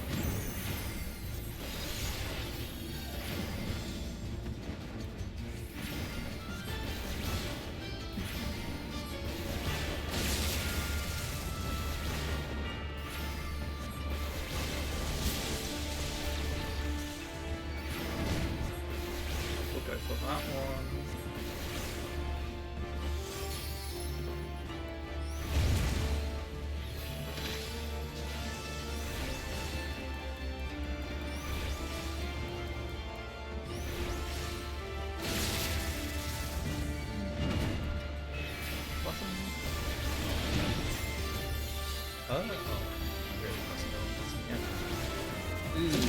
We'll go for that one. Oh, really pressing on this again. Ooh.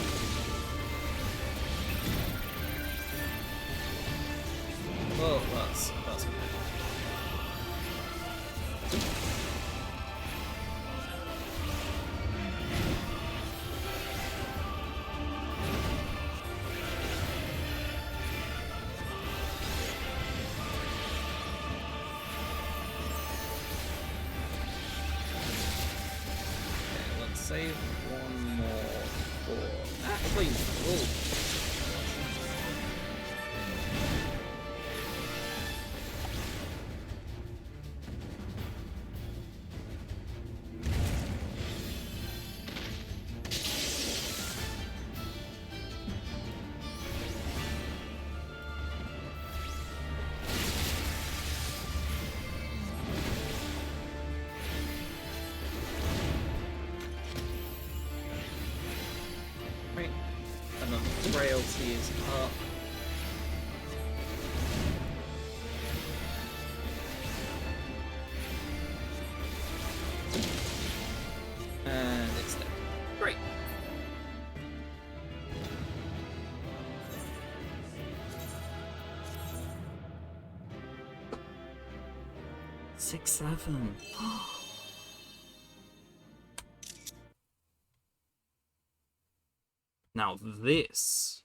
Oh, that's okay. Let's save one more for... Actually, oh. Right, and then the frailty is up. And it's dead. Great. XIV. Now this,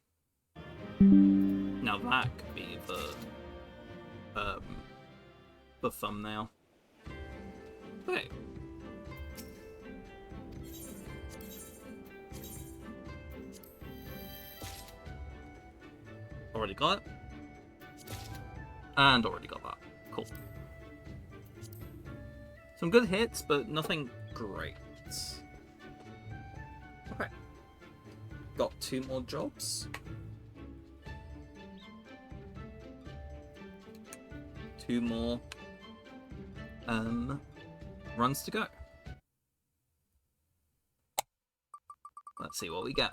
now that could be the thumbnail. Okay. Already got it. And already got that. Cool. Some good hits, but nothing great. Okay. Got 2 more jobs. 2 more runs to go. Let's see what we get.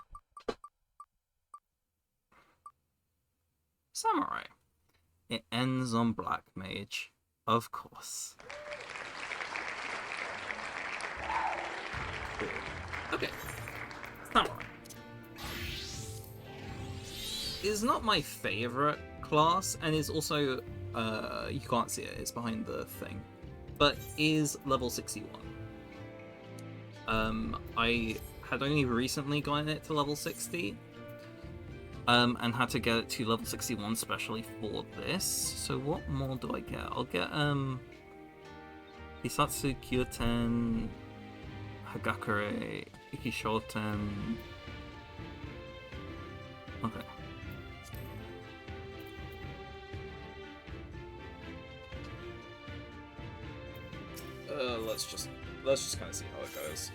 Samurai. It ends on Black Mage, of course. Cool. Okay. Samurai is not my favorite class, and is also you can't see it, it's behind the thing, but is level 61. I had only recently gotten it to level 60, and had to get it to level 61 specially for this. So what more do I get? I'll get Hisatsu Kyoten, Hagakure, Ikishoten. Okay. Let's just kind of see how it goes.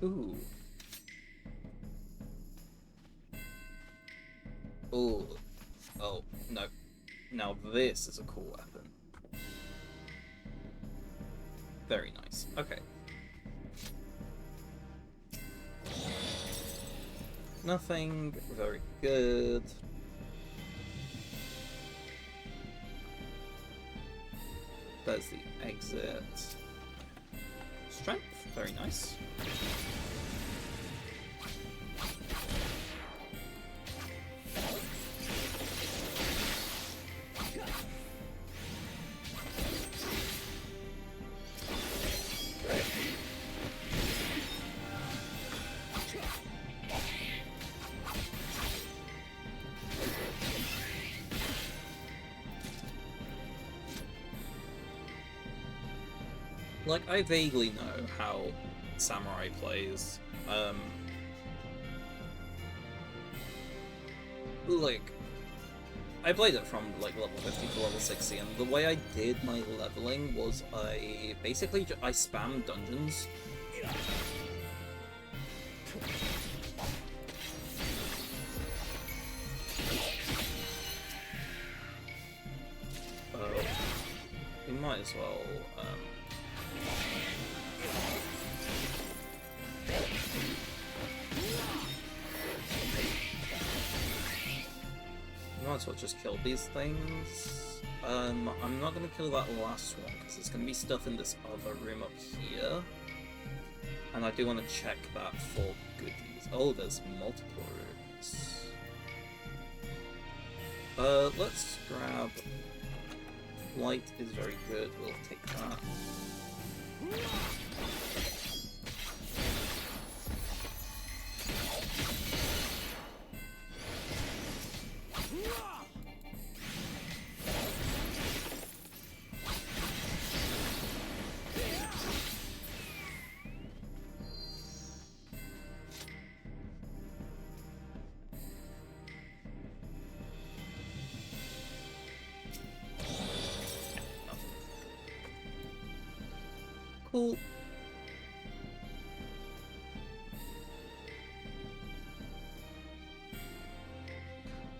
Ooh. Ooh. Oh, no. Now this is a cool weapon. Very nice. Okay. Nothing very good. There's the exit. Strength. Very nice. like, I vaguely know how Samurai plays. Like, I played it from, like, level 50 to level 60, and the way I did my leveling was I basically I spammed dungeons. We might as well, might as well just kill these things. I'm not gonna kill that last one, because there's gonna be stuff in this other room up here. And I do want to check that for goodies. Oh, there's multiple rooms. Let's grab... Light is very good, we'll take that. Cool.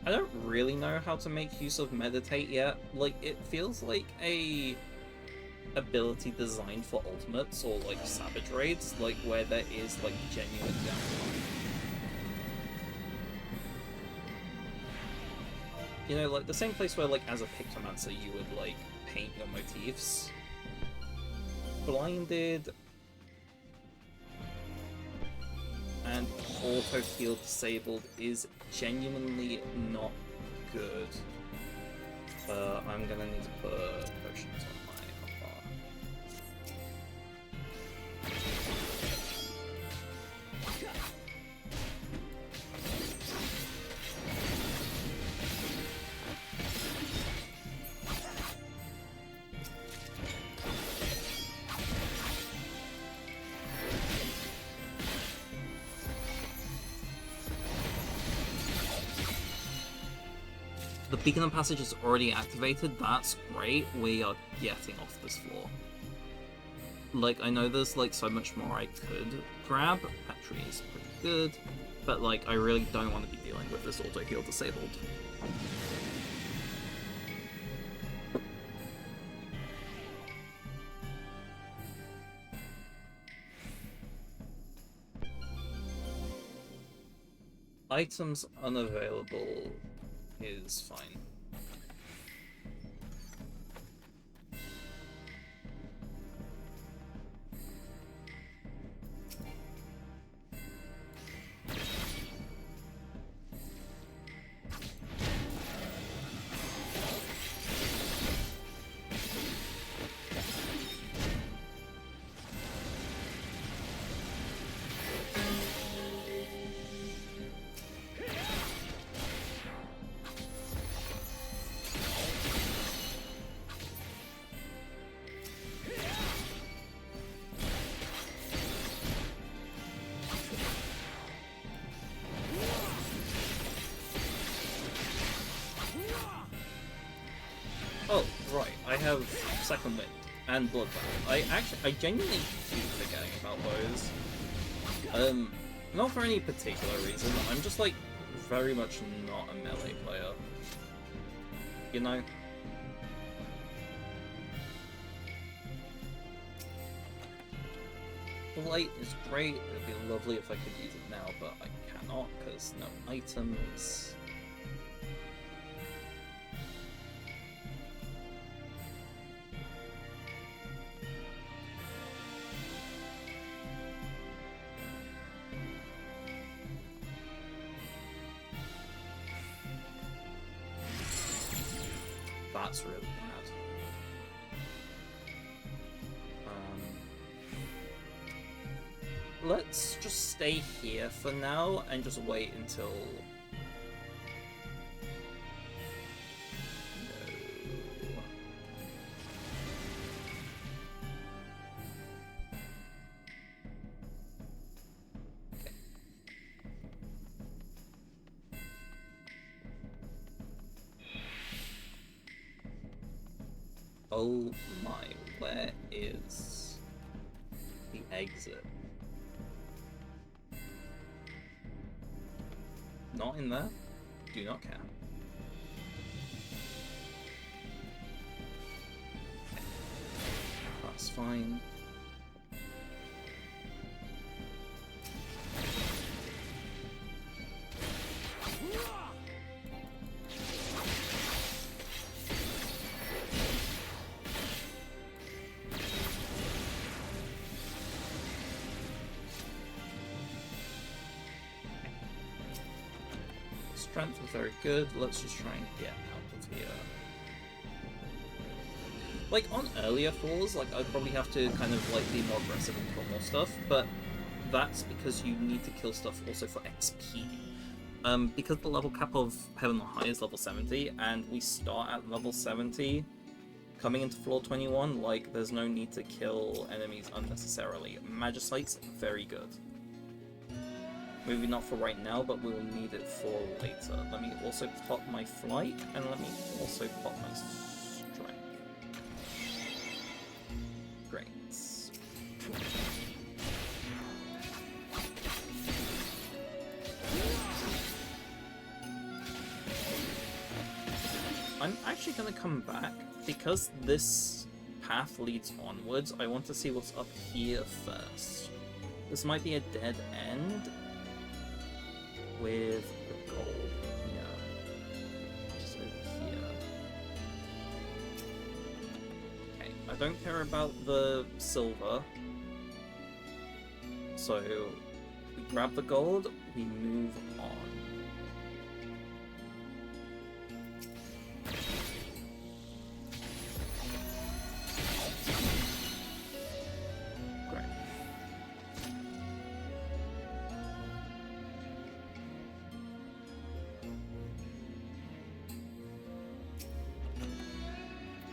I don't really know how to make use of meditate yet. Like, it feels like a ability designed for ultimates or like savage raids, like where there is like genuine downtime. You know, like the same place where like as a pictomancer you would like paint your motifs. Blinded and auto heal disabled is genuinely not good. I'm gonna need to put potions on my hotbar. The beacon of passage is already activated, that's great, we are getting off this floor. Like, I know there's like so much more I could grab, Petri is pretty good, but like, I really don't want to be dealing with this auto-heal disabled. Items unavailable is fine. Oh, right, I have Second Wind and Bloodbath. I genuinely keep forgetting about those. Not for any particular reason, I'm just like very much not a melee player. You know? Light is great, it'd be lovely if I could use it now, but I cannot because no items. That's really bad. Let's just stay here for now and just wait until... No. Oh my, where is the exit? Not in there? Do not care. That's fine. Strength is very good. Let's just try and get out of here. Like, on earlier floors, like, I'd probably have to kind of, like, be more aggressive and kill more stuff, but that's because you need to kill stuff also for XP. Because the level cap of Heaven the High is level 70, and we start at level 70, coming into floor 21, like, there's no need to kill enemies unnecessarily. Magicite's very good. Maybe not for right now, but we'll need it for later. Let me also pop my flight, and let me also pop my strength. Great. I'm actually going to come back, because this path leads onwards. I want to see what's up here first. This might be a dead end with the gold here. Just over here. Okay, I don't care about the silver. So, we grab the gold, we move on.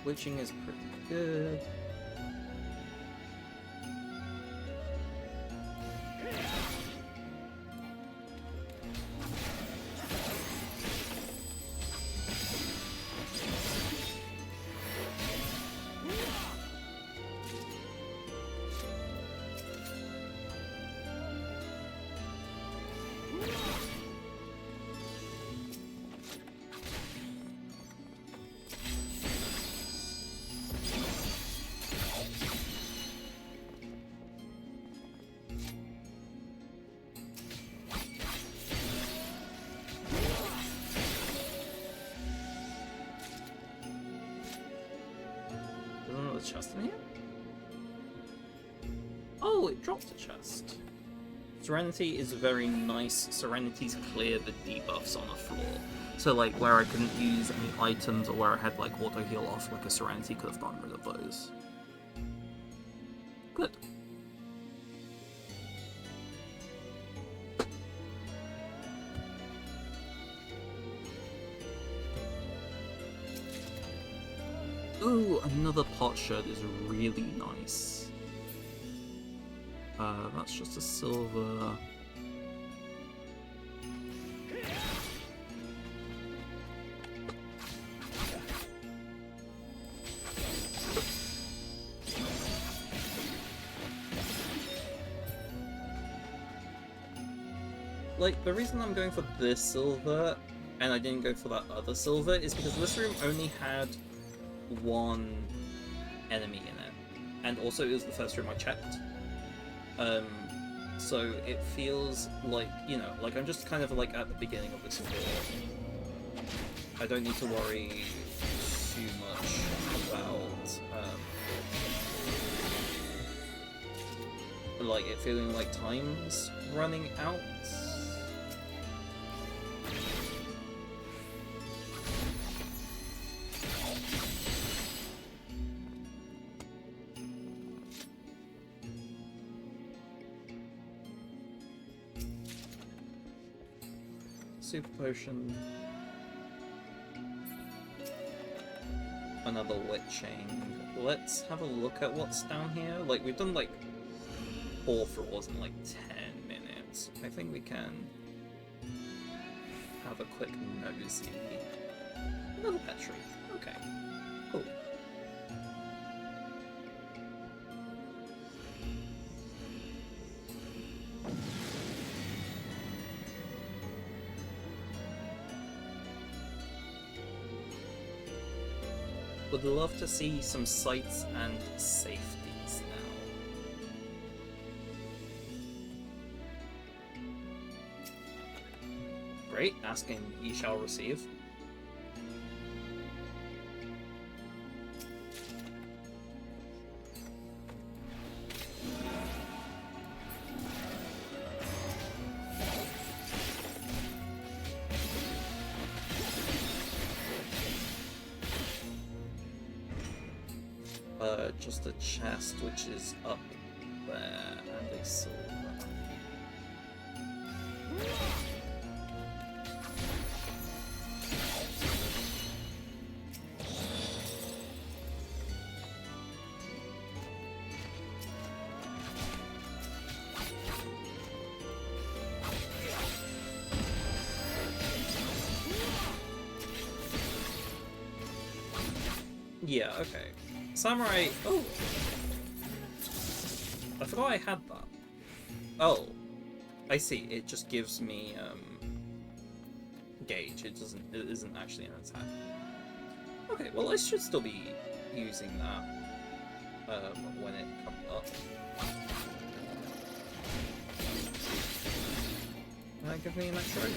Witching is pretty good. Chest in here? Oh, it dropped a chest. Serenity is very nice. Serenity's clear the debuffs on the floor. So, like, where I couldn't use any items or where I had, like, auto heal off, like a Serenity could have gotten rid of those. Good. Ooh, another pot shirt is really nice. That's just a silver. Like, the reason I'm going for this silver and I didn't go for that other silver is because this room only had one enemy in it, and also it was the first room I checked, so it feels like, you know, like I'm just kind of like at the beginning of this floor. I don't need to worry too much about like it feeling like time's running out. Super potion. Another witching. Let's have a look at what's down here. Like, we've done like 4 floors in like 10 minutes. I think we can have a quick nosy. Another pet tree. Okay. Cool. Would love to see some sights and safeties now. Great, asking ye shall receive. Just a chest which is up there, and a silver. Yeah, okay. Samurai... Oh! I forgot I had that. Oh. I see. It just gives me, gauge. It isn't actually an attack. Okay, well I should still be using that, when it comes up. Can that give me an extra?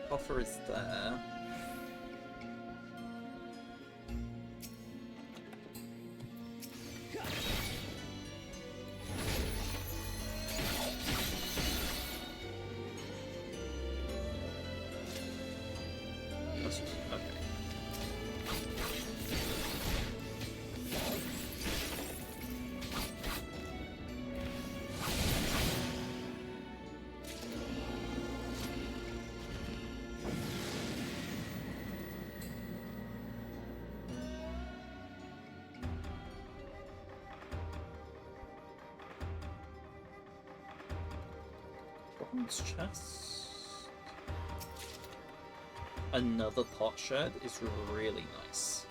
Offer is there. Okay. Bronze chest. Another pot shed is really nice.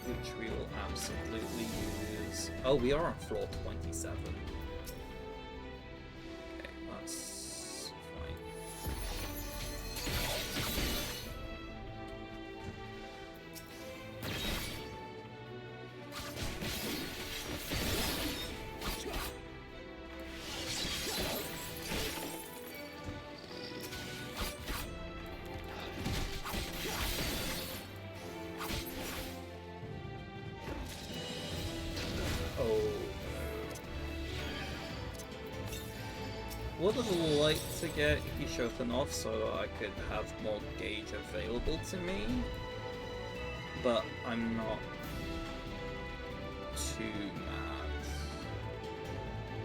Which we will absolutely use. Oh, we are on floor 27. Okay, that's fine. Would have liked to get Hishoten off so I could have more gauge available to me, but I'm not too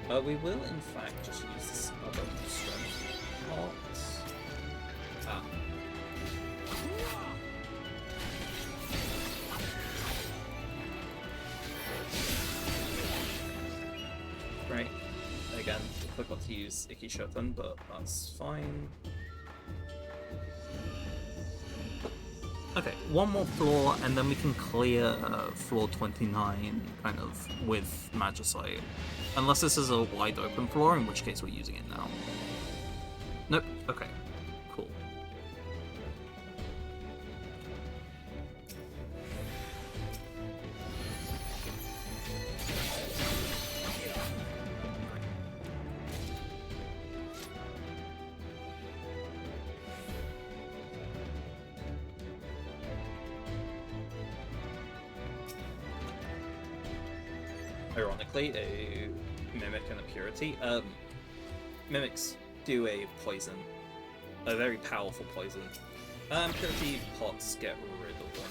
mad. We will in fact just use this other strength pot. Ah. Right. Again, forgot to use Ikishoten, but that's fine. Okay, one more floor, and then we can clear floor 29, kind of, with Magicite. Unless this is a wide open floor, in which case we're using it now. Nope, okay, cool. Ironically, a Mimic and a Purity. Mimics do a poison. A very powerful poison. Purity pots get rid of one.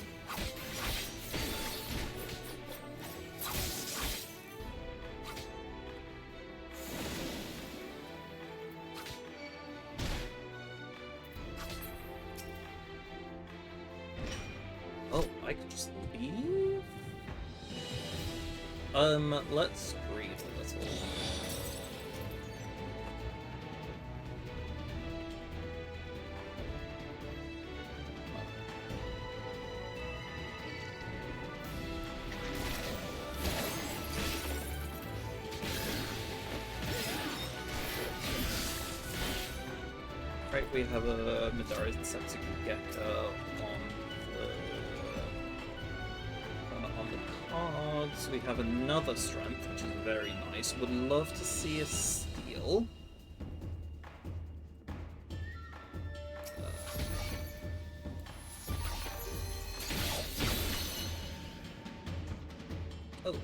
Oh, I could just leave? Let's breathe a little. Right, we have a Midori's Deceptive Gecko on the cards. We have another Strength, which is very nice. Would love to see a Steal. Oh.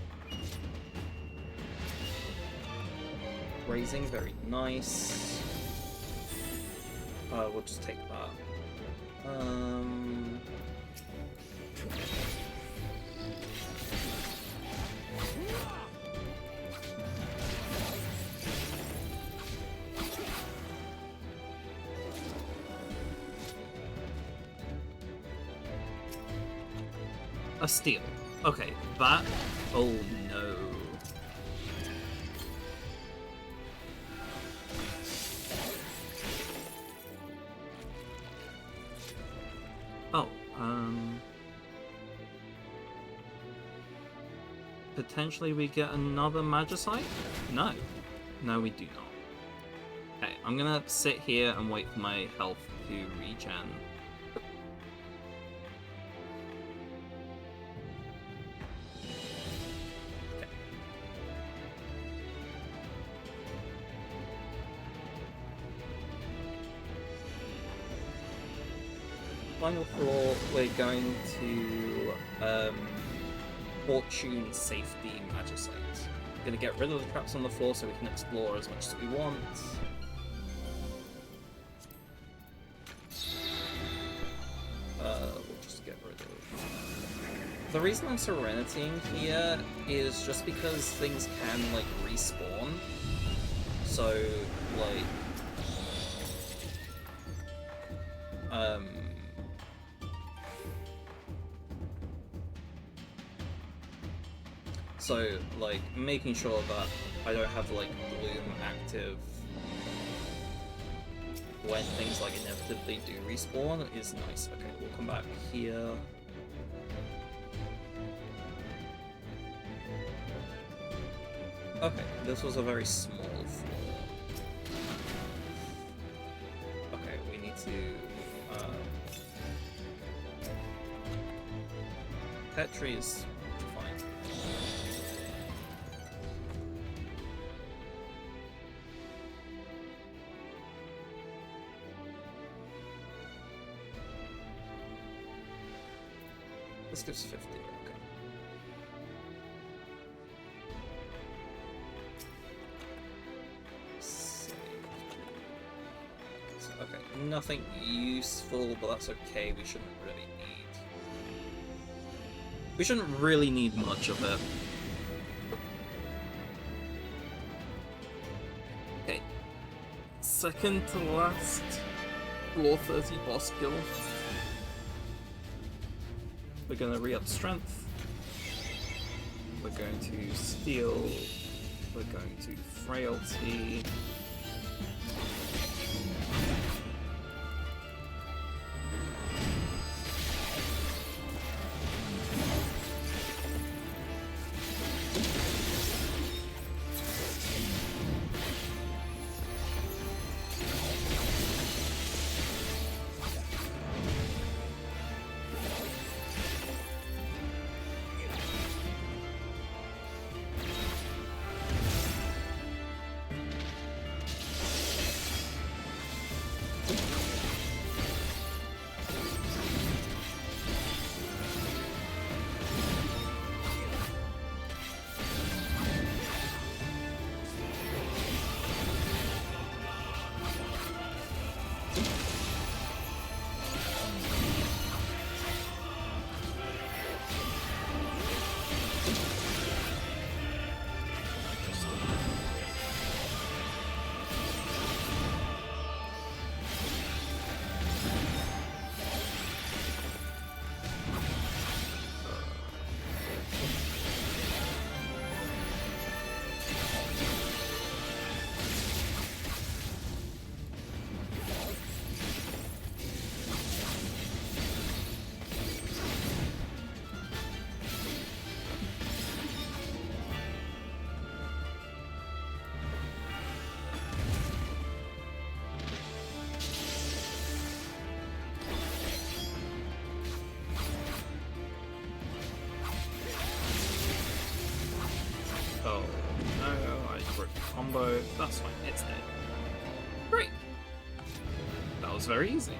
Raising, very nice. We'll just take that. A steal. Okay, that... Oh no. Oh, potentially we get another Magicite? No. No, we do not. Okay, I'm gonna sit here and wait for my health to regen. Okay. Final floor, we're going to Fortune Safety Magicite. We're gonna get rid of the traps on the floor so we can explore as much as we want. We'll just get rid of... The reason I'm Serenitying here is just because things can, like, respawn. So, like... So, like, making sure that I don't have, like, Bloom active when things, like, inevitably do respawn is nice. Okay, we'll come back here. Okay, this was a very small floor. Okay, we need to... Petri is fine. This gives 50, okay. Okay, nothing useful, but that's okay, we shouldn't really need... We shouldn't really need much of it. Okay. Second to last floor 30 boss kill. We're gonna re-up strength. We're going to steal. We're going to frailty. combo. That's fine, it's dead. Great! That was very easy.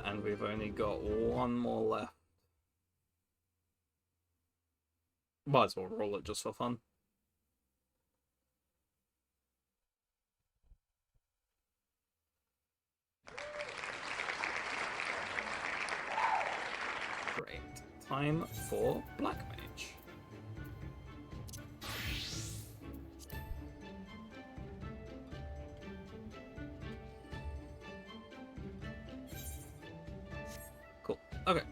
And we've only got one more left. Might as well roll it just for fun. Great. Time for Black Mage. Cool. Okay.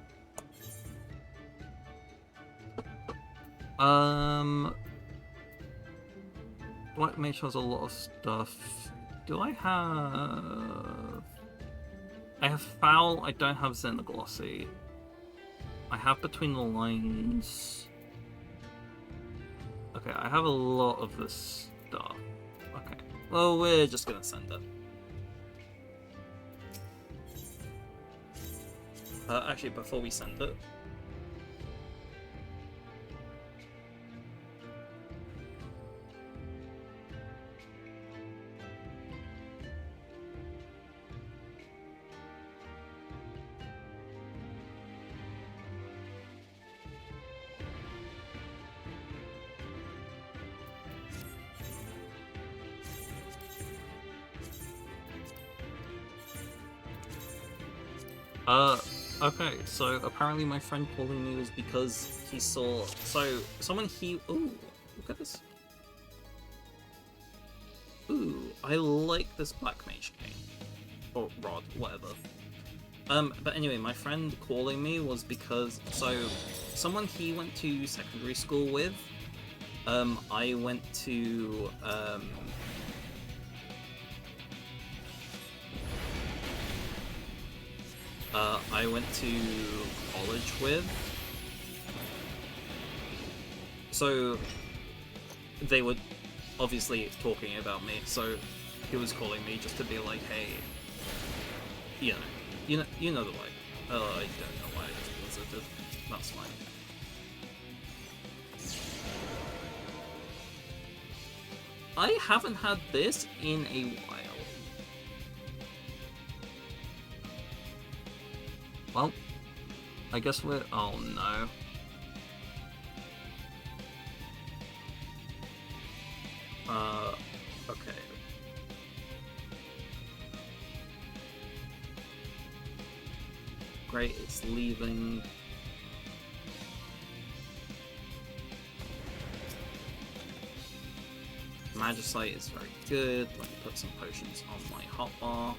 Black Mage has a lot of stuff. Do I have... I have Foul, I don't have Xenoglossy. I have Between the Lines. Okay, I have a lot of this stuff. Okay, well, we're just gonna send it. Actually, before we send it, okay, so apparently my friend calling me was because he saw... So, someone he... Ooh, look at this. Ooh, I like this Black Mage game. Or Rod, whatever. But anyway, my friend calling me was because... So, someone he went to secondary school with, I went to, I went to college with. So they were obviously talking about me, so he was calling me just to be like, hey, you know the way. I don't know why I just visited. That's fine. I haven't had this in a while. Well, I guess we're... Oh no. Okay. Great, it's leaving. Magicite is very good. Let me put some potions on my hotbar.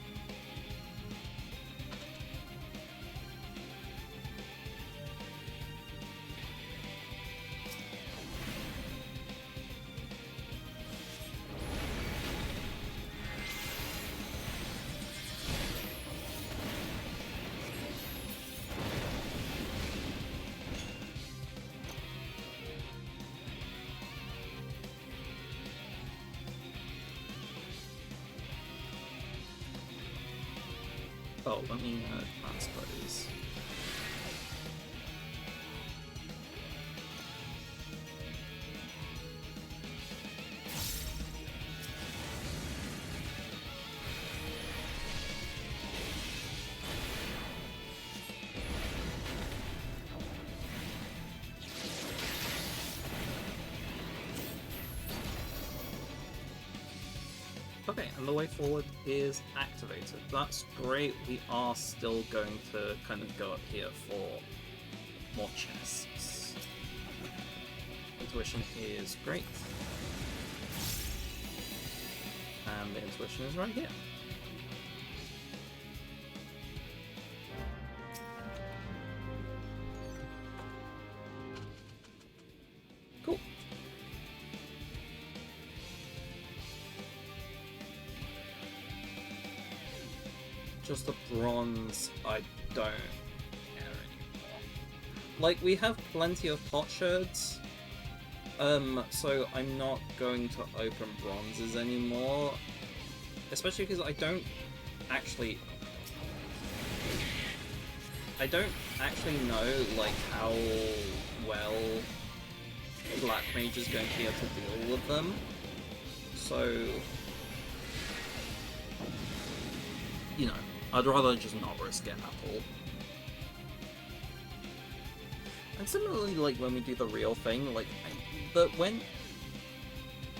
Oh, let me transpose. Okay, and the way forward is activated. That's great. We are still going to kind of go up here for more chests. Intuition is great. And the intuition is right here. Cool. Just the bronze, I don't care anymore. Like, we have plenty of potsherds, so I'm not going to open bronzes anymore. Especially because I don't actually... I don't actually know, like, how well Black Mage is going to be able to deal with them. So... you know, I'd rather just not risk it at all. And similarly, like, when we do the real thing, like, I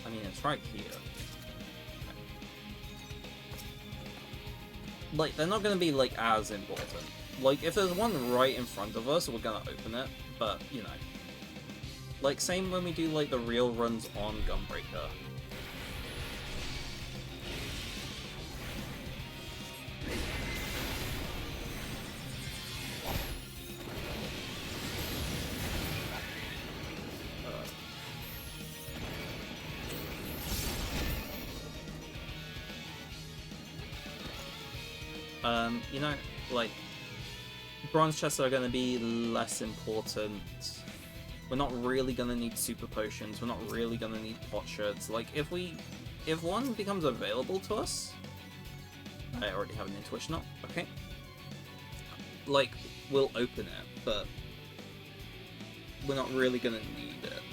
mean, it's right here. Like, they're not gonna be, like, as important. Like, if there's one right in front of us, we're gonna open it, but, you know. Like, same when we do, like, the real runs on Gunbreaker. You know, like, bronze chests are going to be less important. We're not really going to need super potions. We're not really going to need potsherds. Like, if one becomes available to us, I already have an intuition up. Okay. Like, we'll open it, but we're not really going to need it.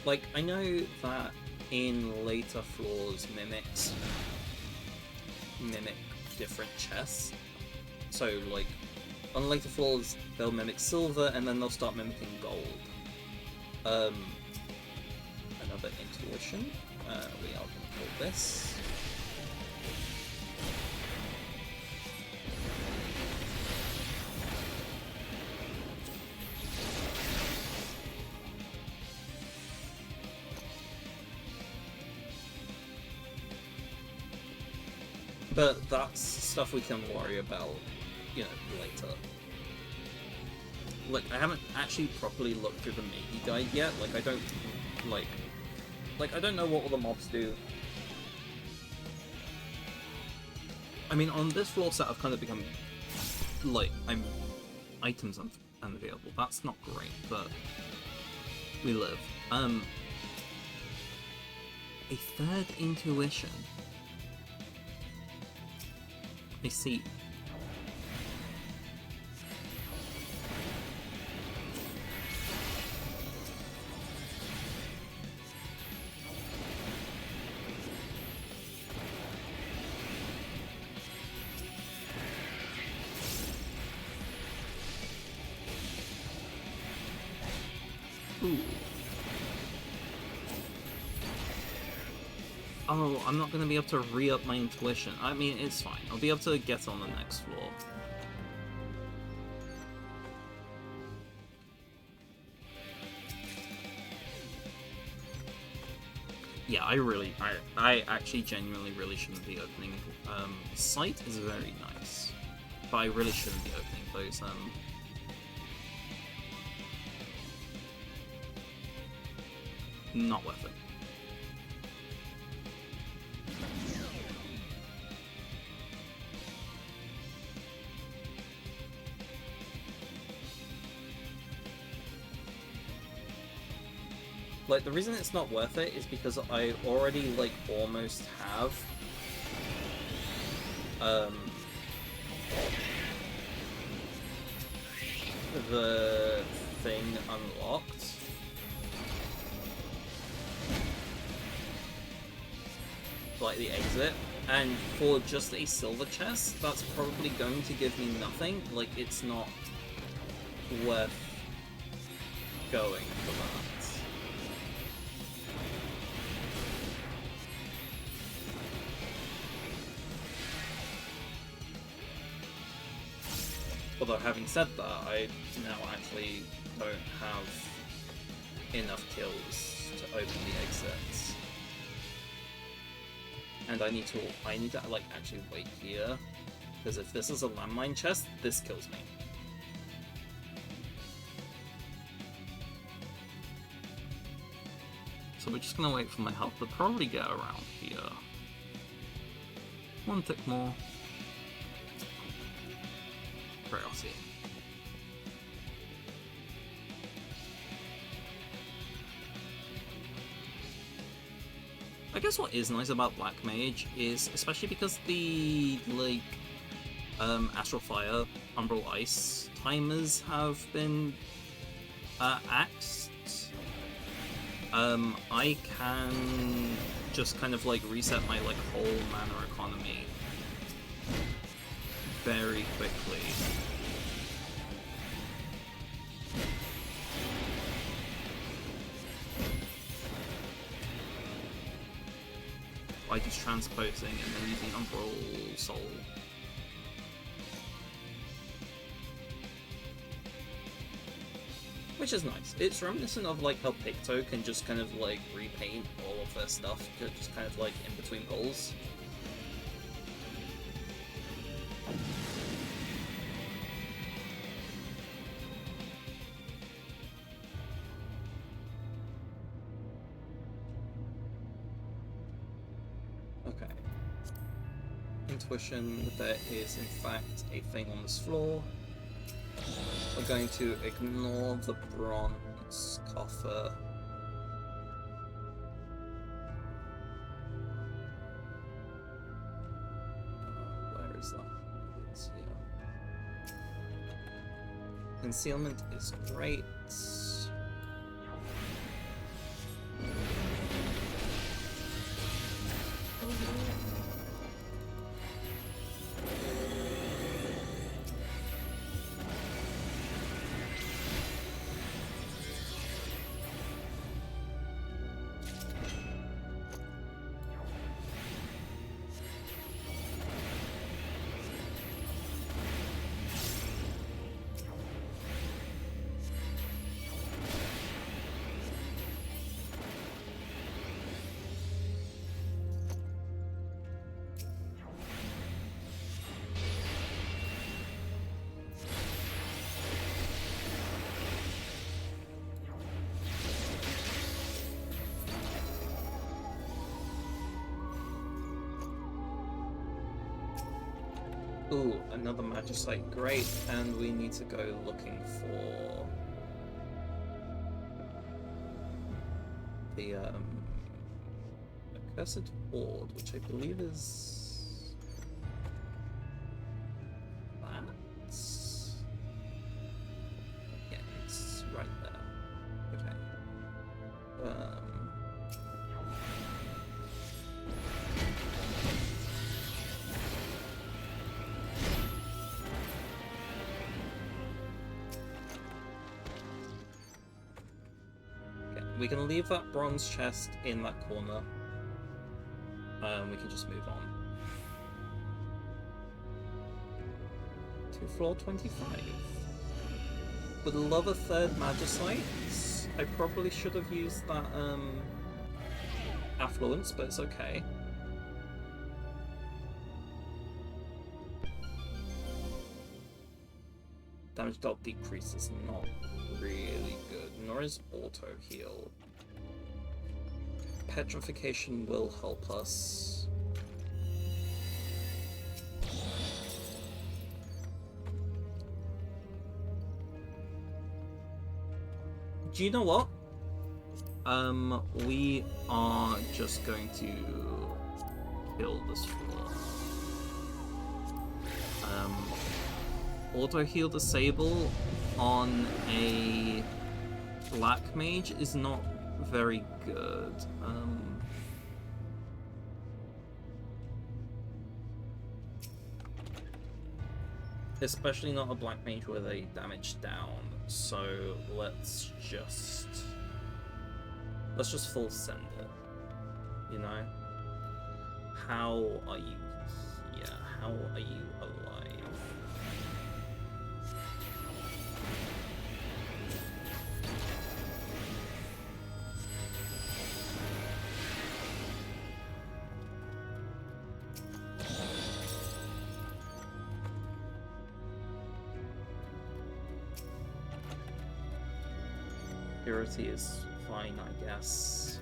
Like, I know that in later floors, mimics mimic different chests. So, like, on later floors, they'll mimic silver, and then they'll start mimicking gold. Another intuition. We are going to call this. But that's stuff we can worry about, you know, later. Like, I haven't actually properly looked through the Meiji guide yet. Like, I don't, like, I don't know what all the mobs do. I mean, on this floor set, I've kind of become, like, items unavailable. That's not great, but we live. A third intuition. I see. Ooh. Oh, I'm not going to be able to re-up my intuition. I mean, it's fine. I'll be able to get on the next floor. Yeah, I actually genuinely really shouldn't be opening. Sight is very nice, but I really shouldn't be opening those. Not worth it. Like, the reason it's not worth it is because I already, like, almost have the thing unlocked. Like, the exit. And for just a silver chest, that's probably going to give me nothing. Like, it's not worth going for that. Although having said that, I now actually don't have enough kills to open the exits. And I need to like actually wait here, because if this is a landmine chest, this kills me. So we're just gonna wait for my health to probably get around here. One tick more. Frailty. I guess what is nice about Black Mage is, especially because the like Astral Fire, Umbral Ice timers have been axed, I can just kind of like reset my like whole mana economy very quickly. By just transposing and then using Umbral Soul. Which is nice. It's reminiscent of like how Picto can just kind of like repaint all of their stuff to just kind of like in between goals. Okay. Intuition, there is in fact a thing on this floor. We're going to ignore the bronze coffer. Where is that? It's here. Concealment is great. Ooh, another Magicite, great, and we need to go looking for the Accursed Horde, which I believe is that? Yeah, it's right there. Okay. We can leave that bronze chest in that corner. We can just move on. To floor 25. Would love a third Magicite. I probably should have used that Affluence, but it's okay. Damage dealt decrease is not really good, nor is auto heal. Petrification will help us. Do you know what? We are just going to kill this floor. Auto heal disable on a Black Mage is not very good. Especially not a Black Mage with a damage down. So let's just full send it. You know? How are you here? How are you alive? security is fine, I guess.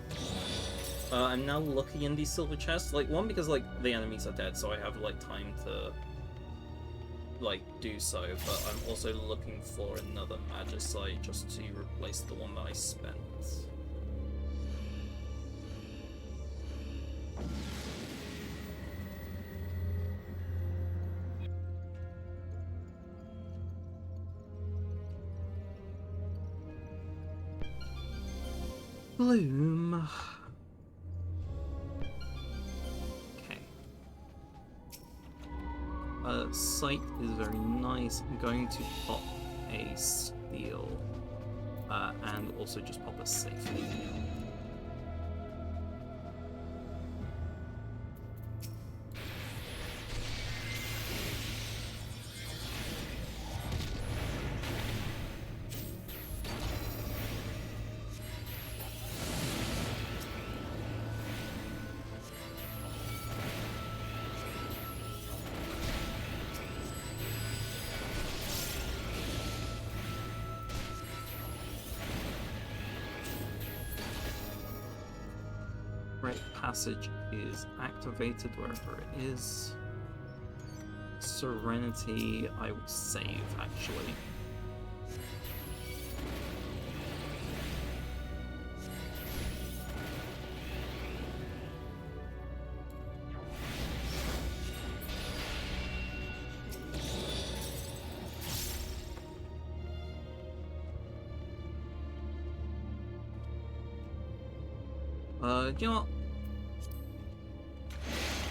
I'm now looking in these silver chests. Like, one, because, like, the enemies are dead, so I have, like, time to, like, do so. But I'm also looking for another Magicite just to replace the one that I spent. Bloom. Okay. Sight is very nice. I'm going to pop a steel, and also just pop a safety. Passage is activated wherever it is. Serenity, I will save actually. You know what?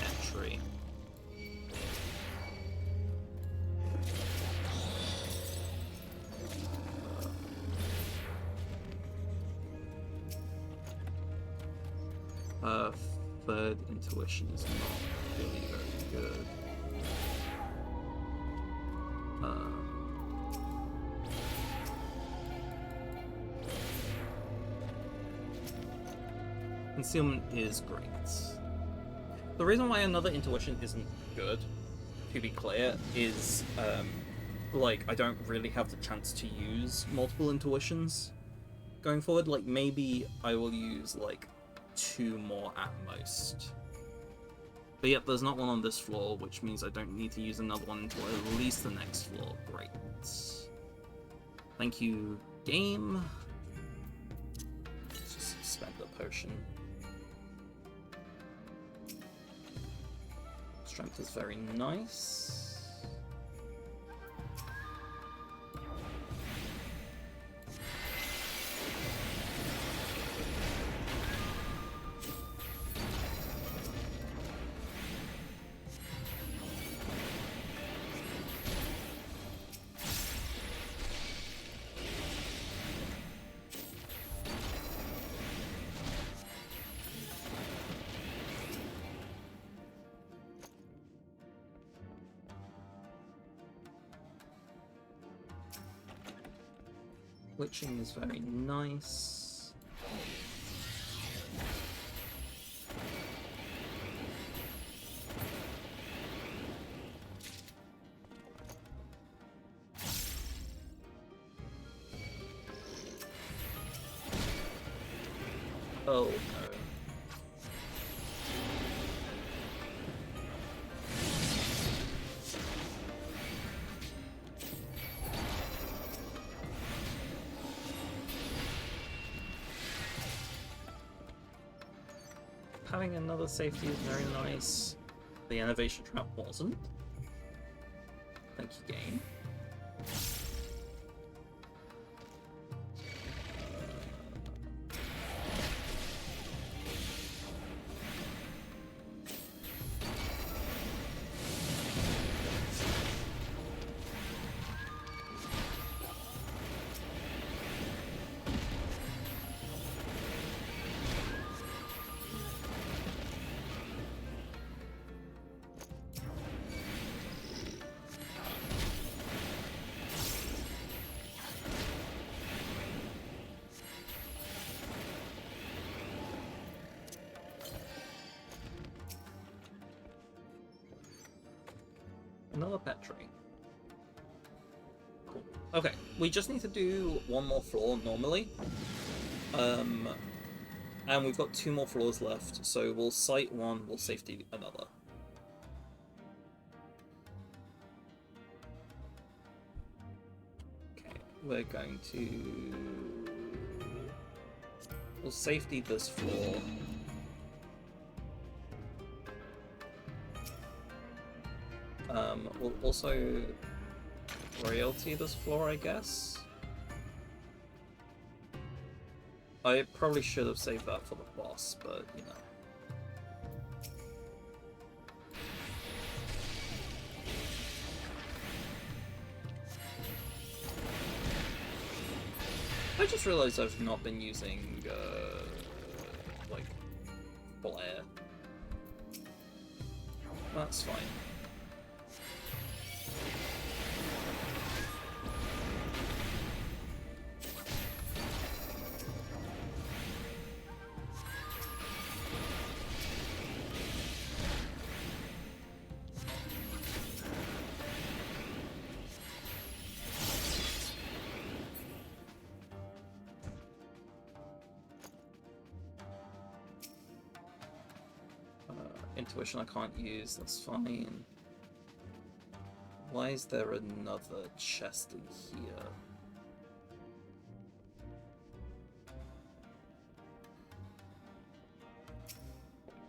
Entry. Third intuition is not really very good. Concealment is great. The reason why another intuition isn't good, to be clear, is like I don't really have the chance to use multiple intuitions going forward. Like maybe I will use like 2 more at most. But yet there's not one on this floor, which means I don't need to use another one until at least the next floor. Great. Thank you, game. Let's just spend the potion. Strength is very nice. Witching is very nice. Oh no. Having another safety is very nice. The innovation trap wasn't. Thank you, game. Another battery. Cool. Okay, we just need to do one more floor normally, And we've got 2 more floors left, so we'll sight one, we'll safety another. Okay, we're going to... We'll safety this floor. We'll also royalty this floor, I guess. I probably should have saved that for the boss, but, you know. I just realized I've not been using, like, Blair. That's fine. Intuition I can't use, that's fine. Why is there another chest in here?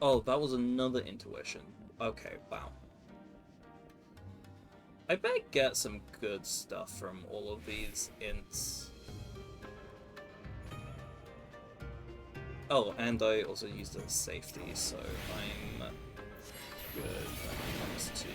Oh, that was another intuition. Okay, wow. I bet get some good stuff from all of these ints. Oh, and I also used it as safety, so I'm good when it comes to...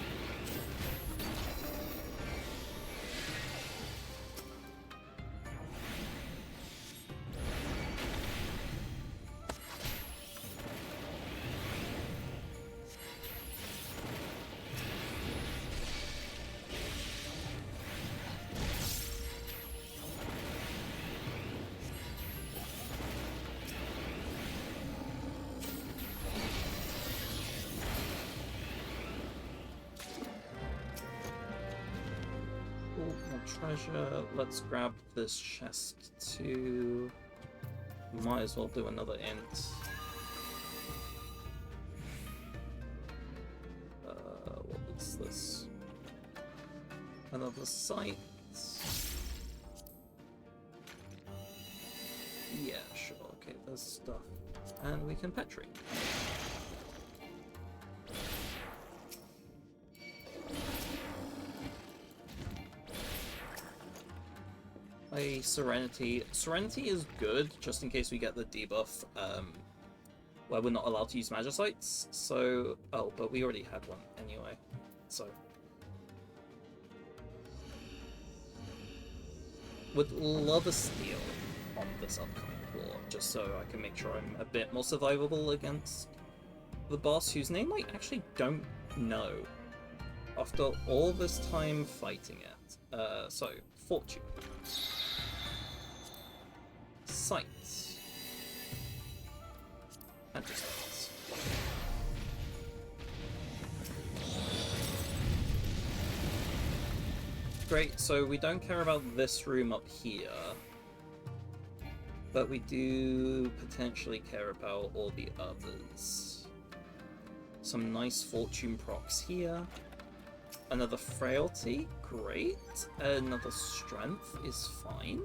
treasure. Let's grab this chest too. Might as well do another int. What is this? Another sight. Yeah, sure. Okay, there's stuff. And we can Petri. A Serenity. Serenity is good, just in case we get the debuff, where we're not allowed to use Magicites. So, oh, but we already had one anyway, so. Would love a steal on this upcoming floor, just so I can make sure I'm a bit more survivable against the boss, whose name I actually don't know after all this time fighting it. So, Fortune. Sights. And just sights. Great, so we don't care about this room up here, but we do potentially care about all the others. Some nice fortune procs here. Another frailty, great. Another strength is fine.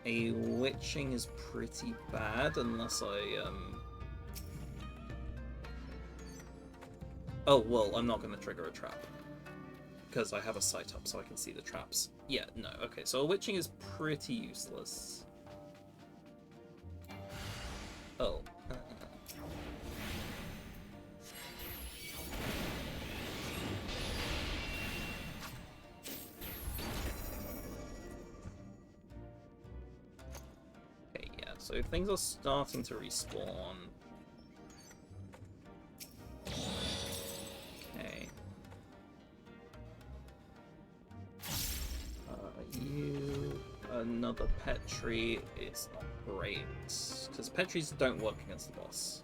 A witching is pretty bad unless I, Oh, well, I'm not going to trigger a trap. Because I have a sight up so I can see the traps. Yeah, no, okay, so a witching is pretty useless. Oh. So things are starting to respawn. Okay. You... Another Petri is not great, because Petris don't work against the boss.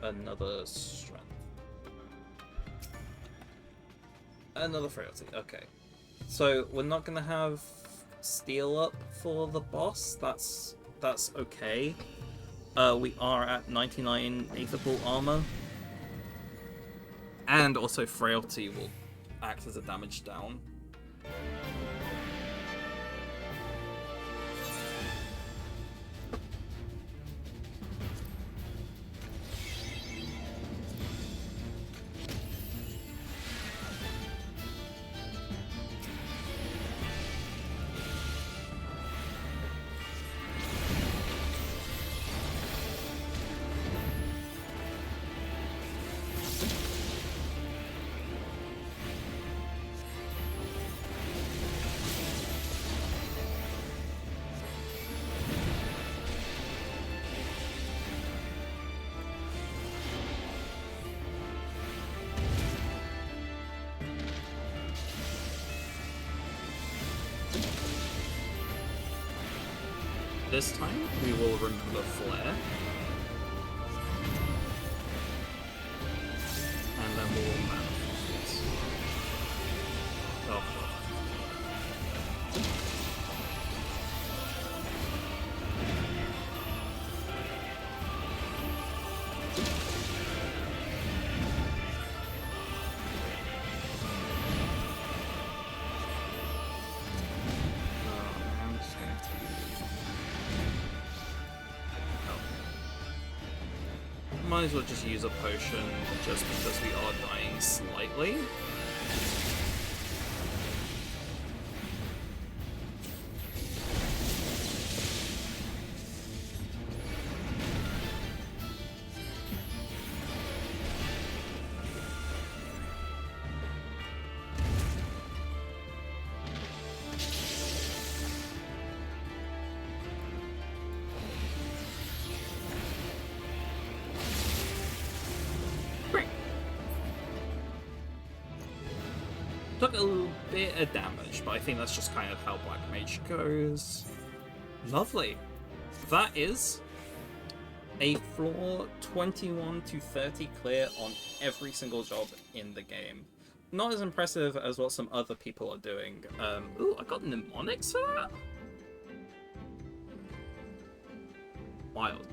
Another strength. Another frailty, okay. So we're not gonna have steel up for the boss, that's okay. We are at 99 Aetherpool armor. And also frailty will act as a damage down. This time, we will remember Flare. And then we'll manifest. Oh. Might as well just use a potion just because we are dying slightly. Took a little bit of damage, but I think that's just kind of how Black Mage goes. Lovely. That is a floor 21 to 30 clear on every single job in the game. Not as impressive as what some other people are doing. Ooh, I got mnemonics for that? Wild.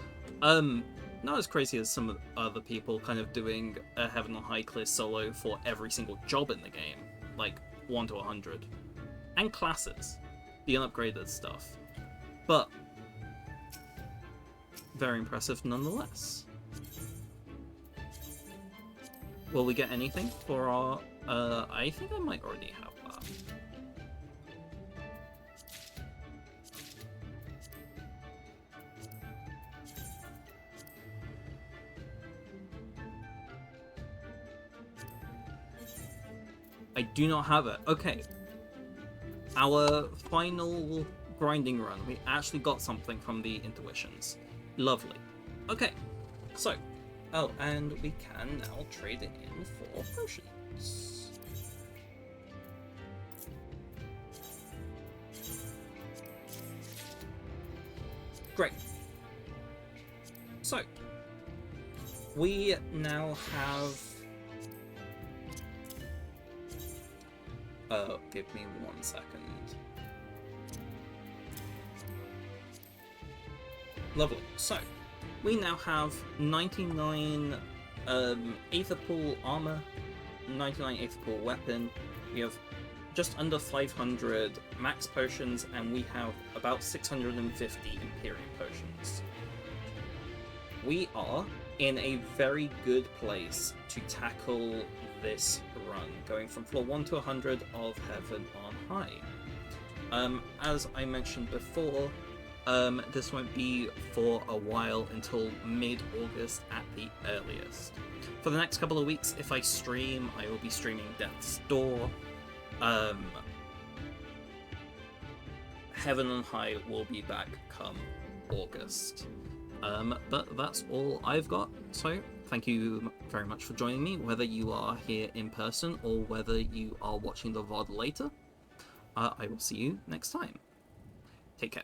Not as crazy as some other people kind of doing a Heaven on High clear solo for every single job in the game. Like 1 to 100. And classes. The unupgraded stuff. But very impressive nonetheless. Will we get anything for our... I think I might already have that. I do not have it. Okay. Our final grinding run. We actually got something from the intuitions. Lovely. Okay. So. Oh, and we can now trade it in for potions. Great. So. We now have... give me 1 second. Lovely. So, we now have 99 Aetherpool armor, 99 Aetherpool weapon, we have just under 500 max potions, and we have about 650 Imperium potions. We are in a very good place to tackle this run, going from floor 1 to 100 of Heaven on High. As I mentioned before, this won't be for a while until mid-August at the earliest. For the next couple of weeks, if I stream, I will be streaming Death's Door. Heaven on High will be back come August. But that's all I've got, so thank you very much for joining me, whether you are here in person or whether you are watching the VOD later. I will see you next time. Take care.